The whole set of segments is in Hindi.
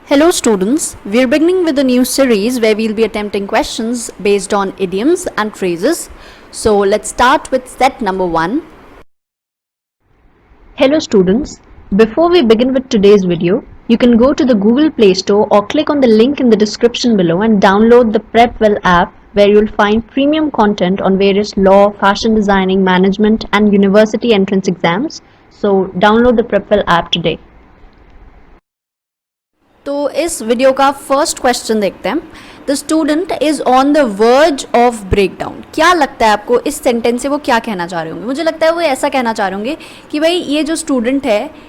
Hello students, we're beginning with a new series where we'll be attempting questions based on idioms and phrases. So let's start with set number 1. Hello students, before we begin with today's video, you can go to the Google Play Store or click on the link in the description below and download the PrepWell app where you'll find premium content on various law, fashion designing, management and university entrance exams. So download the PrepWell app today. तो इस वीडियो का फर्स्ट क्वेश्चन देखते हैं. The student is on the verge of breakdown. क्या लगता है आपको इस सेंटेंस से वो क्या कहना चाह रहे होंगे? मुझे लगता है वो ऐसा कहना चाह रहे होंगे कि भाई ये जो स्टूडेंट है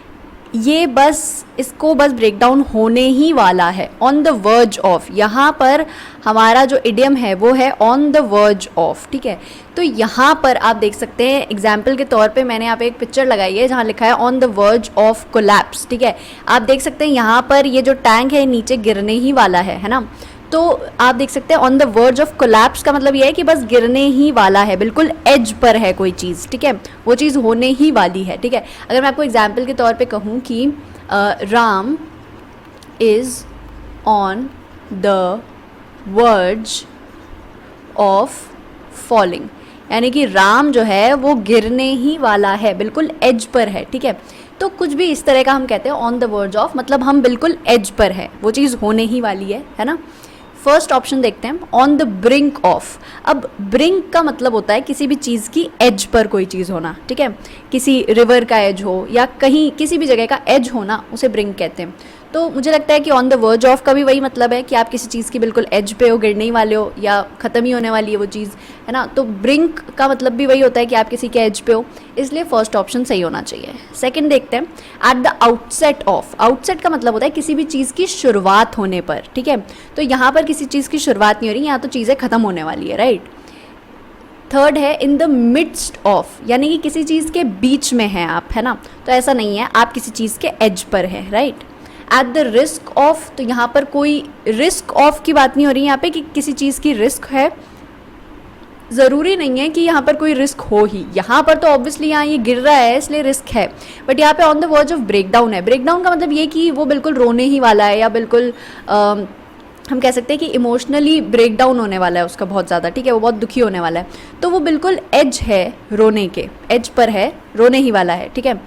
ये बस इसको बस ब्रेकडाउन होने ही वाला है. ऑन द वर्ज ऑफ, यहाँ पर हमारा जो इडियम है वो है ऑन द वर्ज ऑफ. ठीक है, तो यहाँ पर आप देख सकते हैं एग्जाम्पल के तौर पे मैंने यहाँ पे एक पिक्चर लगाई है जहाँ लिखा है on the verge of collapse. ठीक है, आप देख सकते हैं यहाँ पर ये जो टैंक है नीचे गिरने ही वाला है ना. तो आप देख सकते हैं on the verge of collapse का मतलब ये है कि बस गिरने ही वाला है, बिल्कुल एज पर है कोई चीज़. ठीक है, वो चीज़ होने ही वाली है. ठीक है, अगर मैं आपको एग्जाम्पल के तौर पे कहूँ कि Ram is on the verge of falling, यानी कि राम जो है वो गिरने ही वाला है, बिल्कुल एज पर है. ठीक है, तो कुछ भी इस तरह का हम कहते हैं ऑन द वर्ज ऑफ, मतलब हम बिल्कुल एज पर है, वो चीज़ होने ही वाली है ना. फर्स्ट ऑप्शन देखते हैं ऑन द ब्रिंक ऑफ. अब ब्रिंक का मतलब होता है किसी भी चीज़ की एज पर कोई चीज़ होना. ठीक है, किसी रिवर का एज हो या कहीं किसी भी जगह का एज होना उसे ब्रिंक कहते हैं. तो मुझे लगता है कि ऑन द वर्ज ऑफ का भी वही मतलब है कि आप किसी चीज़ की बिल्कुल एज पे हो, गिरने ही वाले हो या ख़त्म ही होने वाली है वो चीज़, है ना. तो ब्रिंक का मतलब भी वही होता है कि आप किसी के एज पे हो, इसलिए फर्स्ट ऑप्शन सही होना चाहिए. सेकंड देखते हैं at the outset of. Outset का मतलब होता है किसी भी चीज़ की शुरुआत होने पर. ठीक है, तो यहाँ पर किसी चीज़ की शुरुआत नहीं हो रही, यहाँ तो चीज़ें ख़त्म होने वाली है, राइट. थर्ड है इन द मिडस्ट ऑफ, यानी कि किसी चीज़ के बीच में हैं आप, है ना. तो ऐसा नहीं है, आप किसी चीज़ के एज पर है, right. At the risk of, तो यहाँ पर कोई रिस्क ऑफ की बात नहीं हो रही यहाँ पे कि किसी चीज़ की रिस्क है. ज़रूरी नहीं है कि यहाँ पर कोई रिस्क हो ही, यहाँ पर तो ऑब्वियसली यहाँ ये गिर रहा है इसलिए रिस्क है, बट यहाँ पे on the verge of breakdown है. ब्रेकडाउन का मतलब ये कि वो बिल्कुल रोने ही वाला है या बिल्कुल हम कह सकते हैं कि इमोशनली ब्रेकडाउन होने वाला है उसका बहुत ज़्यादा. ठीक है, वो बहुत दुखी होने वाला है, तो वो बिल्कुल एज है, रोने के एज पर है, रोने ही वाला है. ठीक है,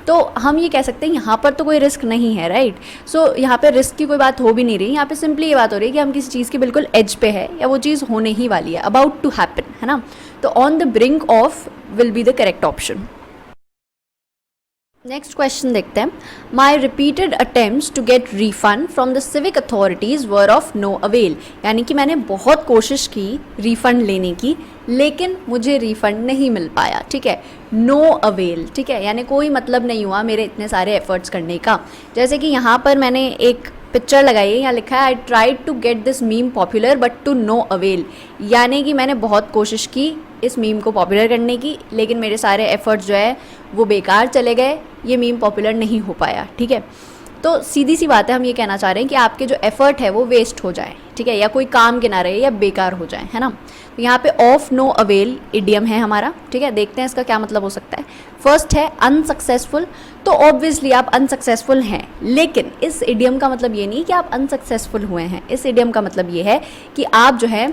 तो हम ये कह सकते हैं यहाँ पर तो कोई रिस्क नहीं है, राइट. सो यहाँ पे रिस्क की कोई बात हो भी नहीं रही, यहाँ पे सिंपली ये बात हो रही है कि हम किसी चीज़ की बिल्कुल एज पे है या वो चीज़ होने ही वाली है, अबाउट टू हैपन, है ना. तो on the brink of will be the correct option. Next question देखते हैं. My repeated attempts to get refund from the civic authorities were of no avail, यानी कि मैंने बहुत कोशिश की रिफ़ंड लेने की लेकिन मुझे रिफ़ंड नहीं मिल पाया. ठीक है, नो अवेल. ठीक है, यानी कोई मतलब नहीं हुआ मेरे इतने सारे एफर्ट्स करने का. जैसे कि यहाँ पर मैंने एक पिक्चर लगाई है, यहाँ लिखा है I tried to get this meme popular but to no avail, यानी कि मैंने बहुत कोशिश की इस मीम को पॉपुलर करने की लेकिन मेरे सारे एफर्ट्स जो है वो बेकार चले गए, ये मीम पॉपुलर नहीं हो पाया. ठीक है, तो सीधी सी बात है, हम ये कहना चाह रहे हैं कि आपके जो एफर्ट है वो वेस्ट हो जाए. ठीक है, या कोई काम के ना रहे या बेकार हो जाए, है ना. तो यहाँ पे ऑफ नो अवेल इडियम है हमारा. ठीक है, देखते हैं इसका क्या मतलब हो सकता है. फर्स्ट है अनसक्सेसफुल, तो ऑब्वियसली आप अनसक्सेसफुल हैं, लेकिन इस इडियम का मतलब ये नहीं कि आप अनसक्सेसफुल हुए हैं. इस इडियम का मतलब ये है कि आप जो है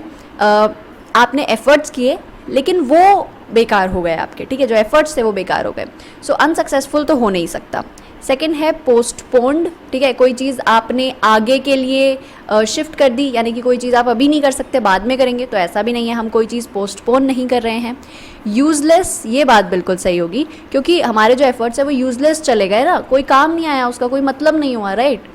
आपने एफर्ट्स किए लेकिन वो बेकार हो गए आपके. ठीक है, जो एफर्ट्स थे वो बेकार हो गए. सो अनसक्सेसफुल तो हो नहीं सकता. सेकंड है पोस्टपोन्ड. ठीक है, कोई चीज़ आपने आगे के लिए शिफ्ट कर दी, यानी कि कोई चीज़ आप अभी नहीं कर सकते, बाद में करेंगे, तो ऐसा भी नहीं है, हम कोई चीज़ पोस्टपोन नहीं कर रहे हैं. यूज़लेस, ये बात बिल्कुल सही होगी क्योंकि हमारे जो एफर्ट्स है वो यूज़लेस चले गए ना, कोई काम नहीं आया, उसका कोई मतलब नहीं हुआ, राइट.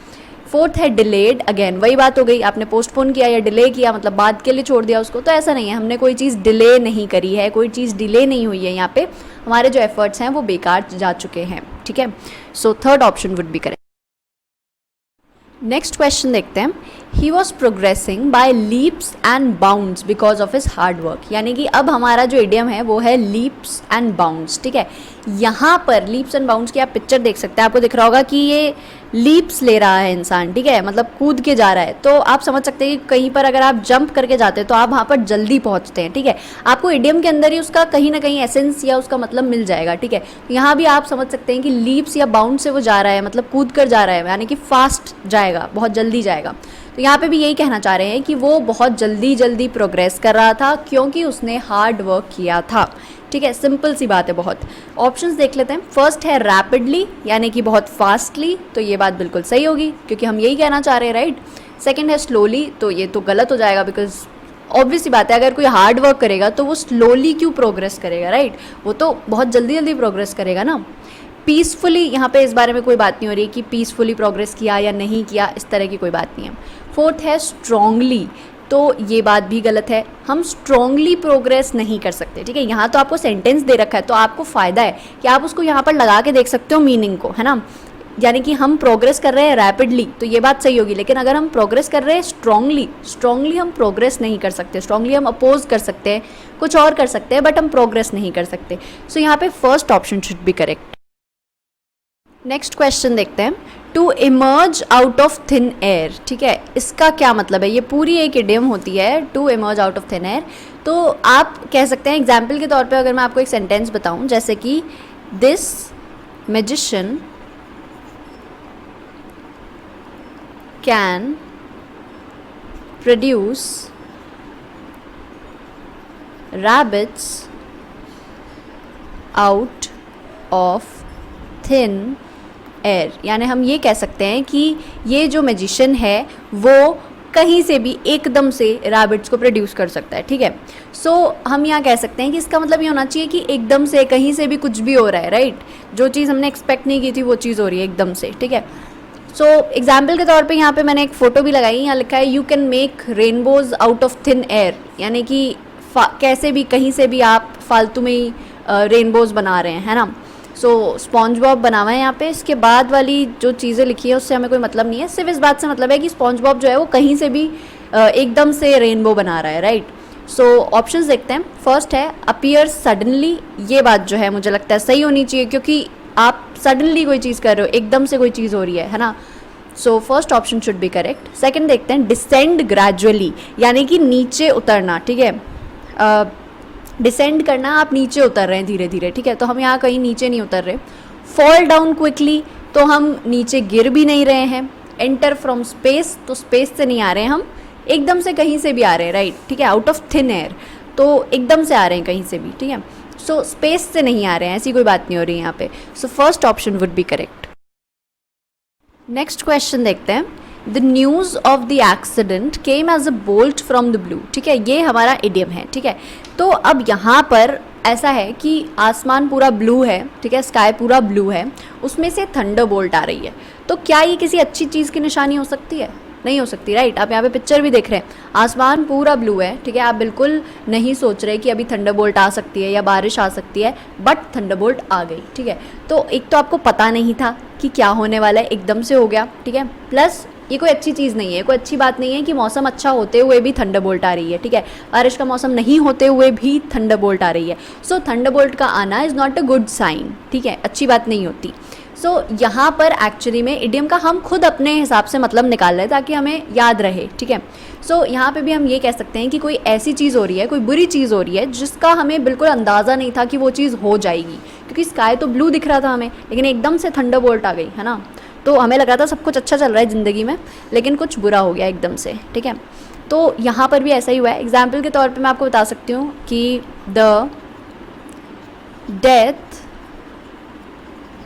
फोर्थ है डिलेड. अगेन वही बात हो गई, आपने पोस्टपोन किया या डिले किया मतलब बाद के लिए छोड़ दिया उसको, तो ऐसा नहीं है, हमने कोई चीज़ डिले नहीं करी है, कोई चीज़ डिले नहीं हुई है, यहाँ पे हमारे जो एफर्ट्स हैं वो बेकार जा चुके हैं. ठीक है, so third option would be correct. Next question देखते हैं. He was progressing by leaps and bounds because of his hard work, यानी कि अब हमारा जो इडियम है वो है लीप्स एंड बाउंड्स. ठीक है, यहाँ पर लीप्स एंड बाउंड्स की आप पिक्चर देख सकते हैं, आपको दिख रहा होगा कि ये लीप्स ले रहा है इंसान, ठीक है, मतलब कूद के जा रहा है, तो आप समझ सकते हैं कि कहीं पर अगर आप जंप करके जाते हैं तो आप वहाँ पर जल्दी पहुँचते हैं, ठीक है। आपको इडियम के अंदर ही उसका कहीं ना कहीं एसेंस या उसका मतलब मिल जाएगा, ठीक है। यहाँ भी आप समझ सकते हैं कि लीप्स या बाउंड से वो जा रहा है, मतलब कूद कर जा रहा है, यानी कि फास्ट जाएगा, बहुत जल्दी जाएगा। तो यहाँ पे भी यही कहना चाह रहे हैं कि वो बहुत जल्दी जल्दी प्रोग्रेस कर रहा था क्योंकि उसने हार्ड वर्क किया था, ठीक है। सिंपल सी बात है बहुत। ऑप्शंस देख लेते हैं। फर्स्ट है रैपिडली, यानी कि बहुत फास्टली, तो ये बात बिल्कुल सही होगी क्योंकि हम यही कहना चाह रहे हैं, राइट। सेकंड है स्लोली, तो ये तो गलत हो जाएगा बिकॉज ऑब्वियस सी बात है, अगर कोई हार्ड वर्क करेगा तो वो स्लोली क्यों प्रोग्रेस करेगा, राइट, वो तो बहुत जल्दी जल्दी प्रोग्रेस करेगा ना। पीसफुली, यहाँ पे इस बारे में कोई बात नहीं हो रही कि पीसफुली प्रोग्रेस किया या नहीं किया, इस तरह की कोई बात नहीं है। फोर्थ है स्ट्रांगली, तो ये बात भी गलत है, हम स्ट्रांगली प्रोग्रेस नहीं कर सकते, ठीक है। यहाँ तो आपको सेंटेंस दे रखा है तो आपको फ़ायदा है कि आप उसको यहाँ पर लगा के देख सकते हो मीनिंग को, है ना। यानी कि हम प्रोग्रेस कर रहे हैं रैपिडली, तो ये बात सही होगी, लेकिन अगर हम प्रोग्रेस कर रहे हैं स्ट्रांगली हम प्रोग्रेस नहीं कर सकते। स्ट्रांगली हम अपोज कर सकते हैं, कुछ और कर सकते हैं, बट हम प्रोग्रेस नहीं कर सकते। सो यहाँ पे first option should be correct. Next question देखते हैं। To emerge out of thin air, ठीक है, इसका क्या मतलब है। ये पूरी एक इडियम होती है, to emerge out of thin air. तो आप कह सकते हैं एग्जाम्पल के तौर पे, अगर मैं आपको एक सेंटेंस बताऊं, जैसे कि this magician can produce rabbits out of thin air, यानी हम ये कह सकते हैं कि ये जो मैजिशियन है वो कहीं से भी एकदम से रैबिट्स को प्रोड्यूस कर सकता है, ठीक है। सो हम यहाँ कह सकते हैं कि इसका मतलब ये होना चाहिए कि एकदम से कहीं से भी कुछ भी हो रहा है, राइट। जो चीज़ हमने एक्सपेक्ट नहीं की थी वो चीज़ हो रही है एकदम से, ठीक है। सो एग्जाम्पल के तौर पे यहाँ पे मैंने एक फ़ोटो भी लगाई, यहाँ लिखा है you can make rainbows out of thin air, यानी कि कैसे भी कहीं से भी आप फालतू में ही रेनबोज बना रहे हैं, है ना। सो स्पॉन्ज बॉब बना हुआ है यहाँ पे। इसके बाद वाली जो चीज़ें लिखी है उससे हमें कोई मतलब नहीं है, सिर्फ इस बात से मतलब है कि स्पॉन्ज बॉब जो है वो कहीं से भी एकदम से रेनबो बना रहा है, राइट। सो ऑप्शंस देखते हैं। फर्स्ट है अपीयर सडनली, ये बात जो है मुझे लगता है सही होनी चाहिए क्योंकि आप सडनली कोई चीज़ कर रहे हो, एकदम से कोई चीज़ हो रही है ना। सो first option should be correct. Second देखते हैं डिसेंड ग्रेजुअली, यानी कि नीचे उतरना, ठीक है। डिसेंड करना, आप नीचे उतर रहे हैं धीरे धीरे, ठीक है, तो हम यहाँ कहीं नीचे नहीं उतर रहे। फॉल डाउन क्विकली, तो हम नीचे गिर भी नहीं रहे हैं। एंटर फ्रॉम स्पेस, तो स्पेस से नहीं आ रहे हैं हम, एकदम से कहीं से भी आ रहे हैं, राइट, ठीक है। आउट ऑफ थिन एयर, तो एकदम से आ रहे हैं कहीं से भी, ठीक है। सो स्पेस से नहीं आ रहे हैं, ऐसी कोई बात नहीं हो रही यहाँ पे। So first option would be correct. Next question देखते हैं। The news of the accident came as a bolt from the blue, ठीक है, ये हमारा इडियम है, ठीक है। तो अब यहाँ पर ऐसा है कि आसमान पूरा ब्लू है, ठीक है, स्काई पूरा ब्लू है, उसमें से थंडर बोल्ट आ रही है, तो क्या ये किसी अच्छी चीज़ की निशानी हो सकती है? नहीं हो सकती, राइट। आप यहाँ पे पिक्चर भी देख रहे हैं, आसमान पूरा ब्लू है, ठीक है, आप बिल्कुल नहीं सोच रहे कि अभी थंडरबोल्ट आ सकती है या बारिश आ सकती है, बट थंडरबोल्ट आ गई, ठीक है। तो एक तो आपको पता नहीं था कि क्या होने वाला है, एकदम से हो गया, ठीक है। प्लस ये कोई अच्छी चीज़ नहीं है, कोई अच्छी बात नहीं है कि मौसम अच्छा होते हुए भी थंडरबोल्ट आ रही है, ठीक है, बारिश का मौसम नहीं होते हुए भी थंडरबोल्ट आ रही है। सो थंडरबोल्ट का आना is not a good sign, ठीक है, अच्छी बात नहीं होती। सो यहाँ पर एक्चुअली में इडियम का हम खुद अपने हिसाब से मतलब निकाल रहे हैं ताकि हमें याद रहे, ठीक है। सो यहाँ पे भी हम ये कह सकते हैं कि कोई ऐसी चीज़ हो रही है, कोई बुरी चीज़ हो रही है जिसका हमें बिल्कुल अंदाज़ा नहीं था कि वो चीज़ हो जाएगी, क्योंकि स्काई तो ब्लू दिख रहा था हमें, लेकिन एकदम से थंडरबोल्ट आ गई, है ना। तो हमें लगा था सब कुछ अच्छा चल रहा है ज़िंदगी में, लेकिन कुछ बुरा हो गया एकदम से, ठीक है। तो यहाँ पर भी ऐसा ही हुआ है। एग्जाम्पल के तौर पे मैं आपको बता सकती हूँ कि the death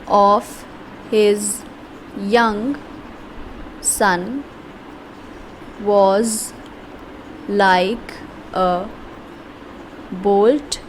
of his young son was like a bolt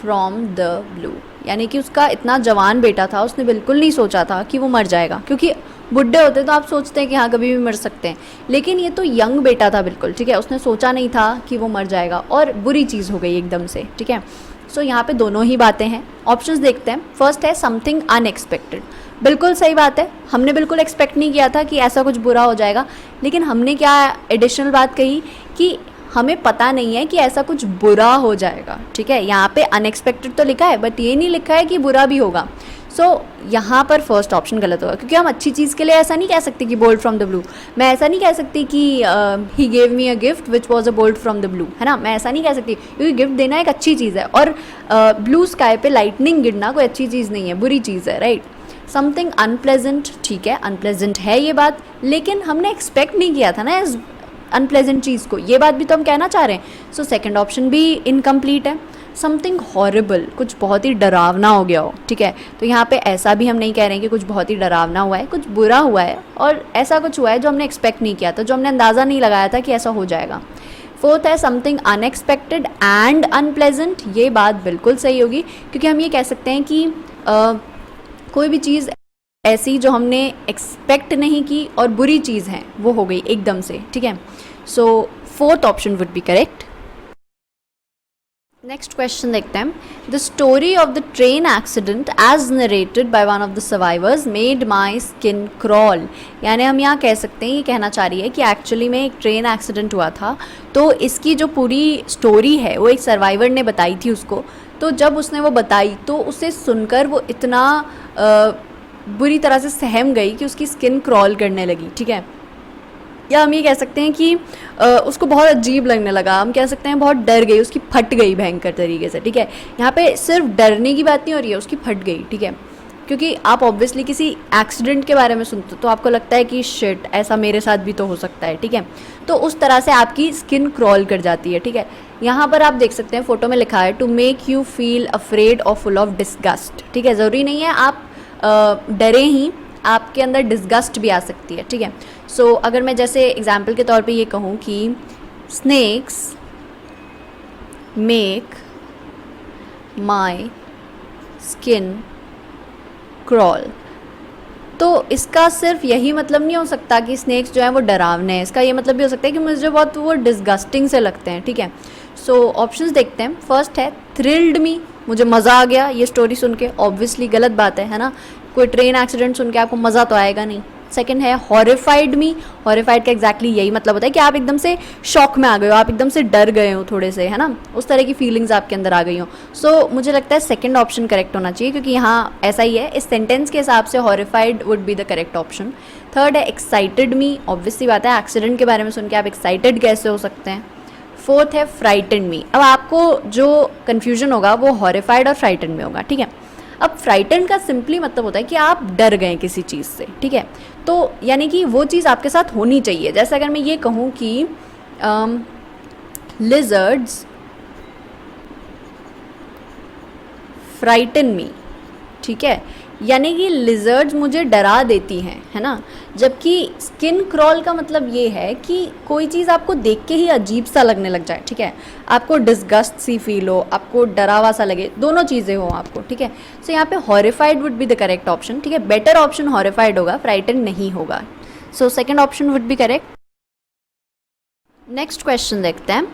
from the blue, यानी कि उसका इतना जवान बेटा था, उसने बिल्कुल नहीं सोचा था कि वो मर जाएगा, क्योंकि बुढ़े होते तो आप सोचते हैं कि हाँ कभी भी मर सकते हैं, लेकिन ये तो यंग बेटा था बिल्कुल, ठीक है, उसने सोचा नहीं था कि वो मर जाएगा और बुरी चीज़ हो गई एकदम से, ठीक है। सो यहाँ पे दोनों ही बातें हैं। ऑप्शंस देखते हैं। फर्स्ट है समथिंग अनएक्सपेक्टेड, बिल्कुल सही बात है, हमने बिल्कुल एक्सपेक्ट नहीं किया था कि ऐसा कुछ बुरा हो जाएगा, लेकिन हमने क्या एडिशनल बात कही कि हमें पता नहीं है कि ऐसा कुछ बुरा हो जाएगा, ठीक है। यहाँ पे अनएक्सपेक्टेड तो लिखा है, बट ये नहीं लिखा है कि बुरा भी होगा। सो यहाँ पर फर्स्ट ऑप्शन गलत होगा, क्योंकि हम अच्छी चीज़ के लिए ऐसा नहीं कह सकते कि बोल्ट फ्रॉम द ब्लू। मैं ऐसा नहीं कह सकती कि he gave me a gift which was a bolt from the blue, है ना। मैं ऐसा नहीं कह सकती, क्योंकि गिफ्ट देना एक अच्छी चीज़ है, और ब्लू स्काई पे लाइटनिंग गिरना कोई अच्छी चीज़ नहीं है, बुरी चीज़ है, राइट। समथिंग अनप्लेजेंट, ठीक है, अनप्लेजेंट है ये बात, लेकिन हमने एक्सपेक्ट नहीं किया था ना इस अनप्लेजेंट चीज़ को, ये बात भी तो हम कहना चाह रहे हैं। सो सेकेंड ऑप्शन भी इनकम्प्लीट है। समथिंग हॉरेबल, कुछ बहुत ही डरावना हो गया हो, ठीक है, तो यहाँ पे ऐसा भी हम नहीं कह रहे हैं कि कुछ बहुत ही डरावना हुआ है, कुछ बुरा हुआ है, और ऐसा कुछ हुआ है जो हमने एक्सपेक्ट नहीं किया था, जो हमने अंदाज़ा नहीं लगाया था कि ऐसा हो जाएगा। फोर्थ है समथिंग अनएक्सपेक्टेड एंड अनप्लेजेंट, ये बात बिल्कुल सही होगी, क्योंकि हम ये कह सकते हैं कि कोई भी चीज़ ऐसी जो हमने एक्सपेक्ट नहीं की और बुरी चीज़ है वो हो गई एकदम से, ठीक है। So fourth option would be correct. Next question देखते हैं। The story of the train accident as narrated by one of the survivors made my skin crawl, यानी हम यहाँ कह सकते हैं, ये कहना चाह रही है कि एक्चुअली में एक ट्रेन एक्सीडेंट हुआ था, तो इसकी जो पूरी स्टोरी है वो एक सर्वाइवर ने बताई थी उसको, तो जब उसने वो बताई तो उसे सुनकर वो इतना बुरी तरह से सहम गई कि उसकी स्किन क्रॉल करने लगी, ठीक है। या हम ये कह सकते हैं कि उसको बहुत अजीब लगने लगा, हम कह सकते हैं बहुत डर गई, उसकी फट गई भयंकर तरीके से, ठीक है। यहाँ पे सिर्फ डरने की बात नहीं हो रही है, उसकी फट गई, ठीक है, क्योंकि आप ऑब्वियसली किसी एक्सीडेंट के बारे में सुनते हो तो आपको लगता है कि शिट ऐसा मेरे साथ भी तो हो सकता है, ठीक है, तो उस तरह से आपकी स्किन क्रॉल कर जाती है, ठीक है। यहाँ पर आप देख सकते हैं फोटो में लिखा है to make you feel afraid और फुल ऑफ डिस्गस्ट, ठीक है, ज़रूरी नहीं है आप डरे ही, आपके अंदर डिस्गस्ट भी आ सकती है, ठीक है। सो अगर मैं जैसे एग्जाम्पल के तौर पे ये कहूँ कि snakes make my skin crawl, तो इसका सिर्फ यही मतलब नहीं हो सकता कि स्नेक्स जो है वो डरावने हैं, इसका ये मतलब भी हो सकता है कि मुझे बहुत वो डिस्गस्टिंग से लगते हैं, ठीक है। सो ऑप्शंस देखते हैं। फर्स्ट है थ्रिल्ड मी, मुझे मज़ा आ गया ये स्टोरी सुन के, ऑब्वियसली गलत बात है ना, कोई ट्रेन एक्सीडेंट सुन के आपको मज़ा तो आएगा नहीं। सेकंड है हॉरिफाइड मी, हॉरिफाइड का एग्जैक्टली यही मतलब होता है कि आप एकदम से शॉक में आ गए हो, आप एकदम से डर गए हो थोड़े से, है ना, उस तरह की फीलिंग्स आपके अंदर आ गई हो। सो मुझे लगता है सेकंड ऑप्शन करेक्ट होना चाहिए, क्योंकि यहाँ ऐसा ही है, इस सेंटेंस के हिसाब से horrified would be the correct option. Third है एक्साइटेड मी, ऑब्वियसली बात है, एक्सीडेंट के बारे में सुन के आप एक्साइटेड कैसे हो सकते हैं। फोर्थ है फ्राइटन मी, अब आपको जो कन्फ्यूजन होगा वो हॉरिफाइड और फ्राइटन में होगा, ठीक है। अब फ्राइटन का सिंपली मतलब होता है कि आप डर गए किसी चीज़ से, ठीक है, तो यानी कि वो चीज़ आपके साथ होनी चाहिए। जैसे अगर मैं ये कहूँ कि लिजर्ड्स फ्राइटन मी, ठीक है, यानी कि लिजर्ड्स मुझे डरा देती हैं, है ना, जबकि स्किन क्रॉल का मतलब ये है कि कोई चीज़ आपको देख के ही अजीब सा लगने लग जाए, ठीक है, आपको डिस्गस्ट सी फील हो, आपको डरावा सा लगे, दोनों चीज़ें हो आपको, ठीक है। सो यहाँ पे horrified would be the correct option, ठीक है, बेटर ऑप्शन हॉरिफाइड होगा, फ्राइटन नहीं होगा। So second option would be correct. Next question देखते हैं।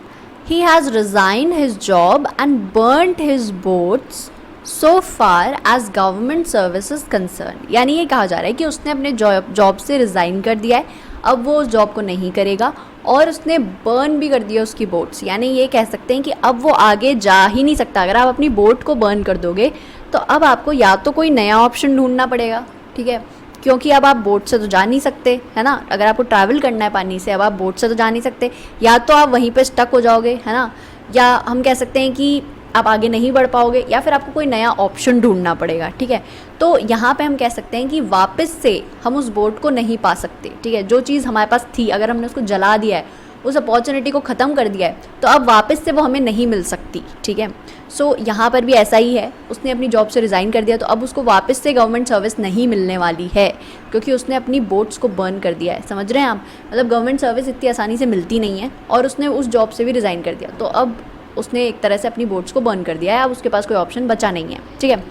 He has resign his job and burned his boats so far as government services concern, यानी ये कहा जा रहा है कि उसने अपने जॉब से रिज़ाइन कर दिया है, अब वो उस जॉब को नहीं करेगा, और उसने बर्न भी कर दिया उसकी बोट्स, यानी ये कह सकते हैं कि अब वो आगे जा ही नहीं सकता। अगर आप अपनी बोट को बर्न कर दोगे तो अब आपको या तो कोई नया ऑप्शन ढूंढना पड़ेगा, ठीक है, क्योंकि अब आप बोट से तो जा नहीं सकते, है ना, अगर आपको ट्रैवल करना है पानी से, अब आप बोट से तो जा नहीं सकते, या तो आप वहीं पे स्टक हो जाओगे, है ना, या हम कह सकते हैं कि आप आगे नहीं बढ़ पाओगे, या फिर आपको कोई नया ऑप्शन ढूंढना पड़ेगा, ठीक है। तो यहाँ पे हम कह सकते हैं कि वापस से हम उस बोट को नहीं पा सकते, ठीक है, जो चीज़ हमारे पास थी, अगर हमने उसको जला दिया है, उस अपॉर्चुनिटी को ख़त्म कर दिया है, तो अब वापस से वो हमें नहीं मिल सकती, ठीक है। सो यहाँ पर भी ऐसा ही है, उसने अपनी जॉब से रिज़ाइन कर दिया, तो अब उसको वापस से गवर्नमेंट सर्विस नहीं मिलने वाली है, क्योंकि उसने अपनी बोट्स को बर्न कर दिया है, समझ रहे हैं आप, मतलब गवर्नमेंट सर्विस इतनी आसानी से मिलती नहीं है, और उसने उस जॉब से भी रिज़ाइन कर दिया, तो अब उसने एक तरह से अपनी बोट्स को बर्न कर दिया है, अब उसके पास कोई ऑप्शन बचा नहीं है, ठीक है।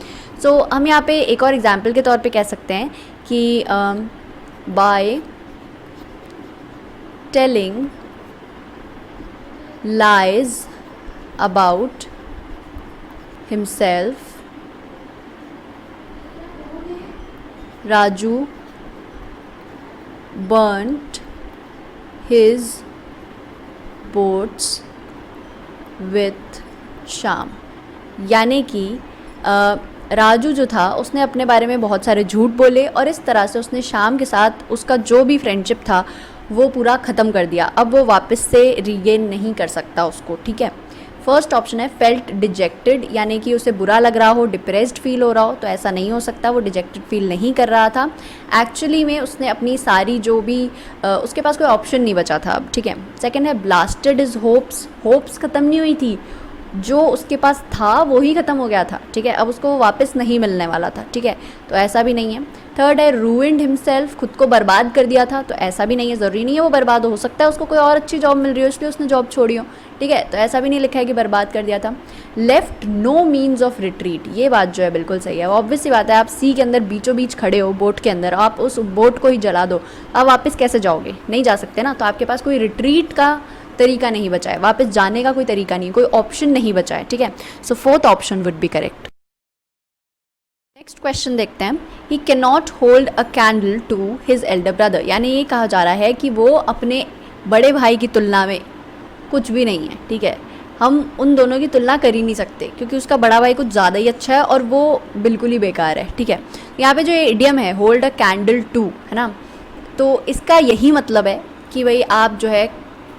सो हम यहाँ पे एक और एग्जाम्पल के तौर पे कह सकते हैं कि by telling lies about himself Raju burnt his boats with शाम, यानी कि राजू जो था उसने अपने बारे में बहुत सारे झूठ बोले और इस तरह से उसने श्याम के साथ उसका जो भी फ्रेंडशिप था वो पूरा ख़त्म कर दिया। अब वो वापस से रीगेन नहीं कर सकता उसको, ठीक है। फर्स्ट ऑप्शन है फेल्ट डिजेक्टेड, यानी कि उसे बुरा लग रहा हो, डिप्रेस्ड फील हो रहा हो, तो ऐसा नहीं हो सकता, वो डिजेक्टेड फील नहीं कर रहा था। एक्चुअली में उसने अपनी सारी जो भी उसके पास कोई ऑप्शन नहीं बचा था अब, ठीक है। सेकंड है ब्लास्टेड इज होप्स, होप्स ख़त्म नहीं हुई थी, जो उसके पास था वो ही ख़त्म हो गया था, ठीक है, अब उसको वापस नहीं मिलने वाला था, ठीक है, तो ऐसा भी नहीं है। थर्ड है रूइंड हिमसेल्फ, खुद को बर्बाद कर दिया था, तो ऐसा भी नहीं है, ज़रूरी नहीं है वो बर्बाद हो सकता है उसको कोई और अच्छी जॉब मिल रही हो इसलिए उसने जॉब छोड़ी हो, ठीक है, तो ऐसा भी नहीं लिखा है कि बर्बाद कर दिया था। Left no means of retreat, ये बात जो है बिल्कुल सही है। ऑब्वियस सी बात है, आप सी के अंदर बीचों बीच खड़े हो बोट के अंदर, आप उस बोट को ही जला दो, आप वापस कैसे जाओगे, नहीं जा सकते ना, तो आपके पास कोई रिट्रीट का तरीका नहीं बचा है, वापस जाने का कोई तरीका नहीं, कोई ऑप्शन नहीं बचा है, ठीक है। So fourth option would be correct. Next question देखते हैं। He can not hold a candle to his elder brother, यानी ये कहा जा रहा है कि वो अपने बड़े भाई की तुलना में कुछ भी नहीं है, ठीक है, हम उन दोनों की तुलना कर ही नहीं सकते क्योंकि उसका बड़ा भाई कुछ ज़्यादा ही अच्छा है और वो बिल्कुल ही बेकार है, ठीक है। यहाँ पे जो ये इडियम है होल्ड अ कैंडल टू, है ना, तो इसका यही मतलब है कि भाई आप जो है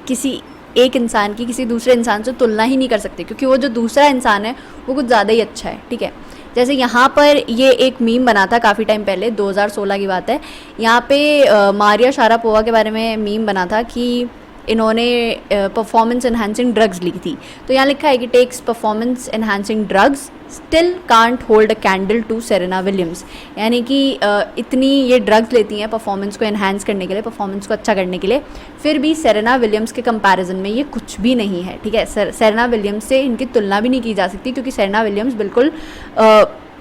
किसी एक इंसान की किसी दूसरे इंसान से तुलना ही नहीं कर सकते क्योंकि वो जो दूसरा इंसान है वो कुछ ज़्यादा ही अच्छा है, ठीक है। जैसे यहाँ पर ये एक मीम बना था काफ़ी टाइम पहले, 2016 की बात है, यहाँ पे मारिया शारापोवा के बारे में मीम बना था कि इन्होंने परफॉर्मेंस एनहांसिंग ड्रग्स ली थी, तो यहाँ लिखा है कि takes performance enhancing drugs still can't hold a candle to Serena Williams, यानी कि इतनी ये ड्रग्स लेती हैं परफॉर्मेंस को एनहांस करने के लिए, परफॉर्मेंस को अच्छा करने के लिए, फिर भी सेरेना विलियम्स के कंपैरिजन में ये कुछ भी नहीं है, ठीक है। सेरेना विलियम्स से इनकी तुलना भी नहीं की जा सकती क्योंकि सेरेना विलियम्स बिल्कुल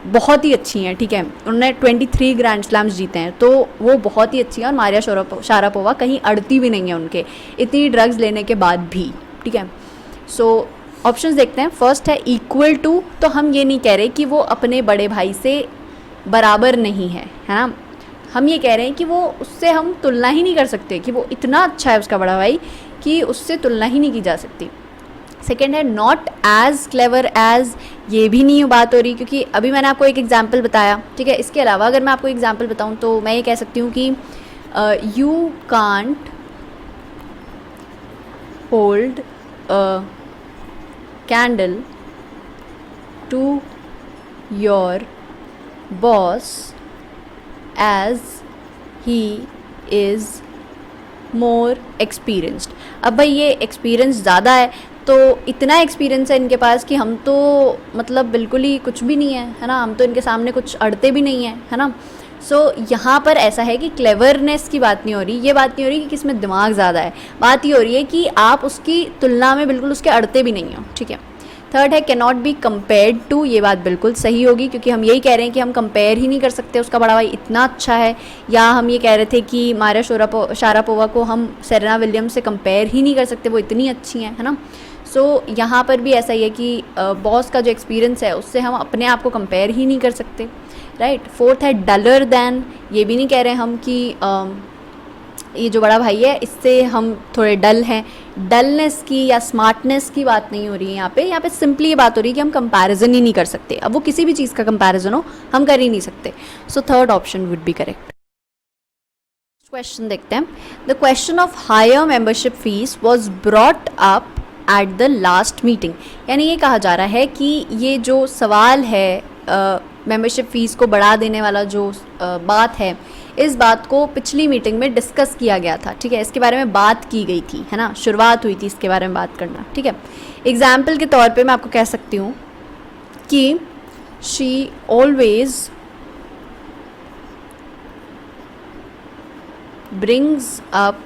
बहुत ही अच्छी हैं, ठीक है, उन्होंने 23 ग्रैंड स्लैम्स जीते हैं, तो वो बहुत ही अच्छी हैं और मारिया शारापोवा कहीं अड़ती भी नहीं है उनके इतनी ड्रग्स लेने के बाद भी, ठीक है। सो ऑप्शंस देखते हैं। फर्स्ट है इक्वल टू, तो हम ये नहीं कह रहे कि वो अपने बड़े भाई से बराबर नहीं है ना, हम ये कह रहे हैं कि वो उससे हम तुलना ही नहीं कर सकते, कि वो इतना अच्छा है उसका बड़ा भाई कि उससे तुलना ही नहीं की जा सकती। सेकेंड है नॉट एज क्लेवर एज, ये भी नहीं बात हो रही क्योंकि अभी मैंने आपको एक एग्जाम्पल बताया, ठीक है। इसके अलावा अगर मैं आपको एग्जाम्पल बताऊं तो मैं ये कह सकती हूँ कि you can't hold a candle to your boss as he is more experienced. अब भाई ये एक्सपीरियंस ज़्यादा है, तो इतना एक्सपीरियंस है इनके पास कि हम तो मतलब बिल्कुल ही कुछ भी नहीं है ना, हम तो इनके सामने कुछ अड़ते भी नहीं हैं, है ना। सो यहाँ पर ऐसा है कि क्लेवरनेस की बात नहीं हो रही, ये बात नहीं हो रही कि किसमें दिमाग ज़्यादा है, बात ये हो रही है कि आप उसकी तुलना में बिल्कुल उसके अड़ते भी नहीं हो, ठीक है। थर्ड है can not be compared to, ये बात बिल्कुल सही होगी क्योंकि हम यही कह रहे हैं कि हम कंपेयर ही नहीं कर सकते, उसका बड़ा भाई इतना अच्छा है, या हम ये कह रहे थे कि मारिया शारापोवा को हम सेरेना विलियम्स से कंपेयर ही नहीं कर सकते, वो इतनी अच्छी हैं, है ना। सो यहाँ पर भी ऐसा ही है कि बॉस का जो एक्सपीरियंस है उससे हम अपने आप को कंपेयर ही नहीं कर सकते, राइट। फोर्थ है डलर दैन, ये भी नहीं कह रहे हम कि ये जो बड़ा भाई है इससे हम थोड़े डल हैं, डलनेस की या स्मार्टनेस की बात नहीं हो रही है यहाँ पे सिंपली ये बात हो रही है कि हम कंपैरिजन ही नहीं कर सकते, अब वो किसी भी चीज़ का कंपैरिजन हो हम कर ही नहीं सकते। So third option would be correct. Question देखते हैं। The question of higher membership fees was brought up at the last meeting, यानी ये कहा जा रहा है कि ये जो सवाल है मेंबरशिप फ़ीस को बढ़ा देने वाला जो बात है, इस बात को पिछली मीटिंग में डिस्कस किया गया था, ठीक है, इसके बारे में बात की गई थी, है ना, शुरुआत हुई थी इसके बारे में बात करना, ठीक है। एग्जाम्पल के तौर पे मैं आपको कह सकती हूँ कि she always brings up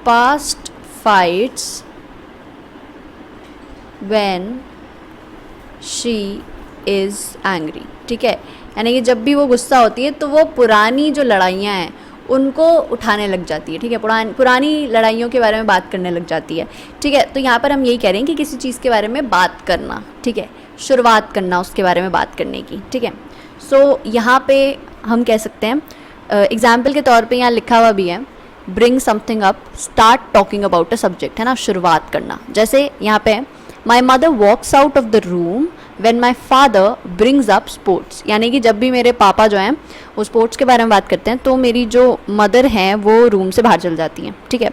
past fights when she is angry, ठीक है, यानी कि जब भी वो गुस्सा होती है तो वो पुरानी जो लड़ाइयाँ हैं उनको उठाने लग जाती है, ठीक है, पुरानी लड़ाइयों के बारे में बात करने लग जाती है, ठीक है। तो यहाँ पर हम यही कह रहे हैं कि किसी चीज़ के बारे में बात करना, ठीक है, शुरुआत करना उसके बारे में बात करने की, ठीक है। सो यहाँ पे हम कह सकते हैं एग्जाम्पल के तौर पे यहाँ लिखा हुआ भी है bring something up, start talking about a subject, है ना, शुरुआत करना। जैसे यहाँ पे my mother walks out of the room when my father brings up sports, यानी कि जब भी मेरे पापा जो हैं वो स्पोर्ट्स के बारे में बात करते हैं तो मेरी जो मदर हैं वो रूम से बाहर चल जाती हैं, ठीक है।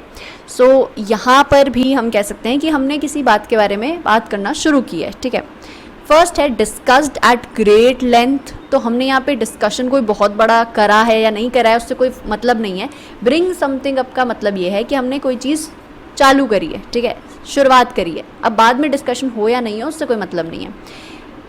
सो यहाँ पर भी हम कह सकते हैं कि हमने किसी बात के बारे में बात करना शुरू किया है, ठीक है। फर्स्ट है डिस्कस्ड एट ग्रेट लेंथ, तो हमने यहाँ पे डिस्कशन कोई बहुत बड़ा करा है या नहीं करा है उससे कोई मतलब नहीं है। ब्रिंग समथिंग अप का मतलब ये है कि हमने कोई चीज़ चालू करी है, ठीक है, शुरुआत करी है। अब बाद में डिस्कशन हो या नहीं हो उससे कोई मतलब नहीं है।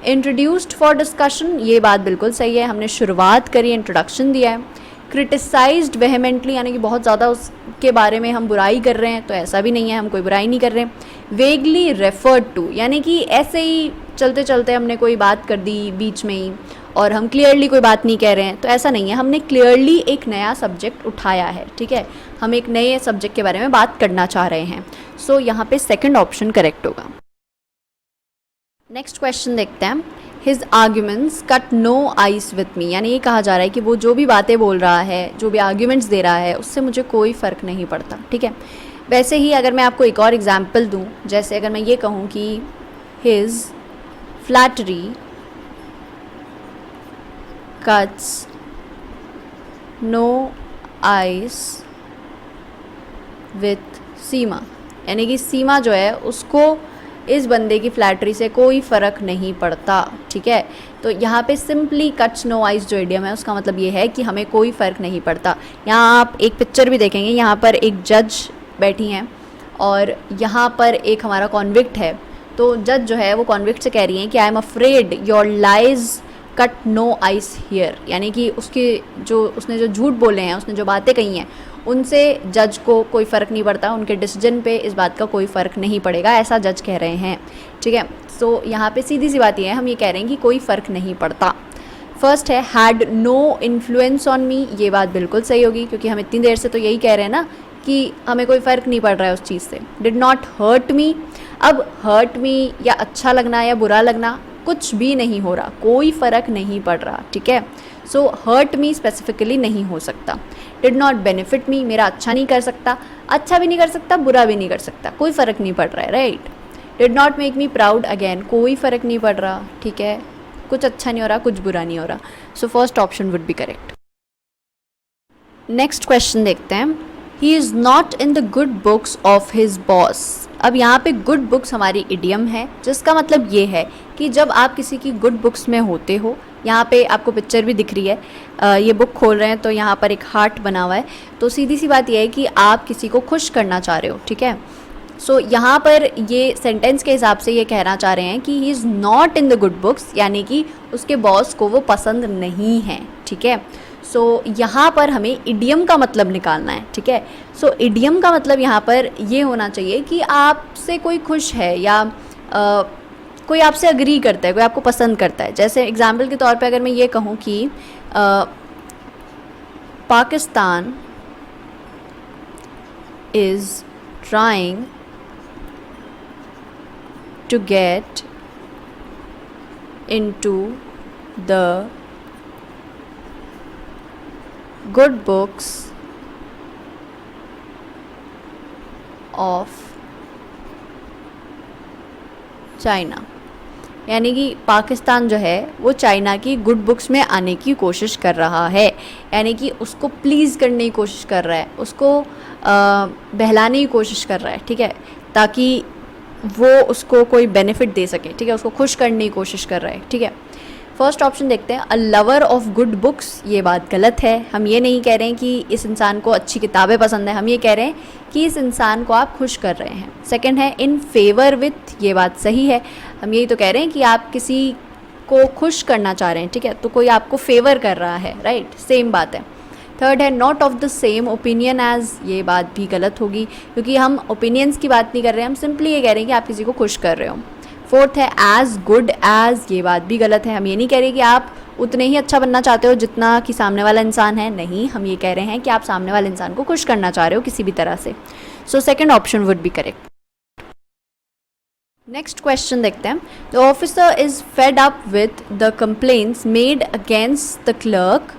इंट्रोड्यूस्ड फॉर डिस्कशन, ये बात बिल्कुल सही है, हमने शुरुआत करी, इंट्रोडक्शन दिया है। क्रिटिसाइज्ड वेहेमेंटली, यानी कि बहुत ज़्यादा उसके बारे में हम बुराई कर रहे हैं, तो ऐसा भी नहीं है, हम कोई बुराई नहीं कर रहे हैं। वेगली रेफर्ड टू, यानी कि ऐसे ही चलते चलते हमने कोई बात कर दी बीच में ही और हम क्लियरली कोई बात नहीं कह रहे हैं, तो ऐसा नहीं है, हमने क्लियरली एक नया सब्जेक्ट उठाया है, ठीक है, हम एक नए सब्जेक्ट के बारे में बात करना चाह रहे हैं। सो यहाँ पे सेकंड ऑप्शन करेक्ट होगा। नेक्स्ट क्वेश्चन देखते हैं। His arguments cut no ice with me, यानी ये कहा जा रहा है कि वो जो भी बातें बोल रहा है, जो भी आर्ग्यूमेंट्स दे रहा है, उससे मुझे कोई फ़र्क नहीं पड़ता, ठीक है। वैसे ही अगर मैं आपको एक और एग्जाम्पल दूँ, जैसे अगर मैं ये कहूँ कि his flattery cuts no ice with Seema, यानी कि सीमा जो है उसको इस बंदे की फ्लैटरी से कोई फ़र्क नहीं पड़ता, ठीक है। तो यहाँ पे सिंपली कट्स नो आइस जो इडियम है उसका मतलब ये है कि हमें कोई फ़र्क नहीं पड़ता। यहाँ आप एक पिक्चर भी देखेंगे, यहाँ पर एक जज बैठी हैं और यहाँ पर एक हमारा कॉन्विक्ट है। तो जज जो है वो कॉन्विक्ट से कह रही हैं कि I am afraid your lies cut no ice here, यानी कि उसने जो झूठ बोले हैं, उसने जो बातें कही हैं, उनसे जज को कोई फ़र्क नहीं पड़ता, उनके डिसीजन पे इस बात का कोई फ़र्क नहीं पड़ेगा, ऐसा जज कह रहे हैं, ठीक है। सो यहाँ पे सीधी सी बात ये है, हम ये कह रहे हैं कि कोई फ़र्क नहीं पड़ता। फर्स्ट है had no influence on me, ये बात बिल्कुल सही होगी क्योंकि हम इतनी देर से तो यही कह रहे हैं ना कि हमें कोई फ़र्क नहीं पड़ रहा है उस चीज़ से। डिड नॉट हर्ट मी, अब हर्ट मी या अच्छा लगना या बुरा लगना कुछ भी नहीं हो रहा, कोई फ़र्क नहीं पड़ रहा, ठीक है। सो हर्ट मी स्पेसिफिकली नहीं हो सकता। डिड नॉट बेनिफिट मी, मेरा अच्छा नहीं कर सकता, अच्छा भी नहीं कर सकता, बुरा भी नहीं कर सकता, कोई फ़र्क नहीं पड़ रहा है, right. Did not make me proud, again कोई फ़र्क नहीं पड़ रहा, ठीक है, कुछ अच्छा नहीं हो रहा, कुछ बुरा नहीं हो रहा। सो first option would be correct. Next question देखते हैं। He is not in the good books of his boss, अब यहाँ पे गुड बुक्स हमारी इडियम है, जिसका मतलब ये है कि जब आप किसी की गुड बुक्स में होते हो, यहाँ पे आपको पिक्चर भी दिख रही है, ये बुक खोल रहे हैं तो यहाँ पर एक हार्ट बना हुआ है, तो सीधी सी बात ये है कि आप किसी को खुश करना चाह रहे हो, ठीक है। सो यहाँ पर ये सेंटेंस के हिसाब से ये कहना चाह रहे हैं कि he is not in the good books, यानी कि उसके बॉस को वो पसंद नहीं है, ठीक है। सो यहाँ पर हमें इडियम का मतलब निकालना है, ठीक है। सो इडियम का मतलब यहाँ पर ये होना चाहिए कि आपसे कोई खुश है या कोई आपसे अग्री करता है, कोई आपको पसंद करता है। जैसे एग्जाम्पल के तौर पे अगर मैं ये कहूँ कि Pakistan is trying to get into the good books of China, यानी कि पाकिस्तान जो है वो चाइना की गुड बुक्स में आने की कोशिश कर रहा है, यानी कि उसको प्लीज़ करने की कोशिश कर रहा है, उसको बहलाने की कोशिश कर रहा है, ठीक है, ताकि वो उसको कोई बेनिफिट दे सके, ठीक है, उसको खुश करने की कोशिश कर रहा है, ठीक है। फर्स्ट ऑप्शन देखते हैं, a lover of good books, ये बात गलत है। हम ये नहीं कह रहे हैं कि इस इंसान को अच्छी किताबें पसंद है, हम ये कह रहे हैं कि इस इंसान को आप खुश कर रहे हैं। सेकंड है इन फेवर विथ, ये बात सही है, हम यही तो कह रहे हैं कि आप किसी को खुश करना चाह रहे हैं, ठीक है, तो कोई आपको फेवर कर रहा है, राइट, सेम बात है। थर्ड है not of the same opinion as, ये बात भी गलत होगी क्योंकि हम ओपिनियंस की बात नहीं कर रहे हैं, हम सिंपली ये कह रहे हैं कि आप किसी को खुश कर रहे हो। फोर्थ है एज गुड एज, ये बात भी गलत है, हम ये नहीं कह रहे कि आप उतने ही अच्छा बनना चाहते हो जितना कि सामने वाला इंसान है, नहीं, हम ये कह रहे हैं कि आप सामने वाले इंसान को खुश करना चाह रहे हो किसी भी तरह से। सो second option would be correct. Next question देखते हैं। The officer is fed up with the complaints made against the clerk,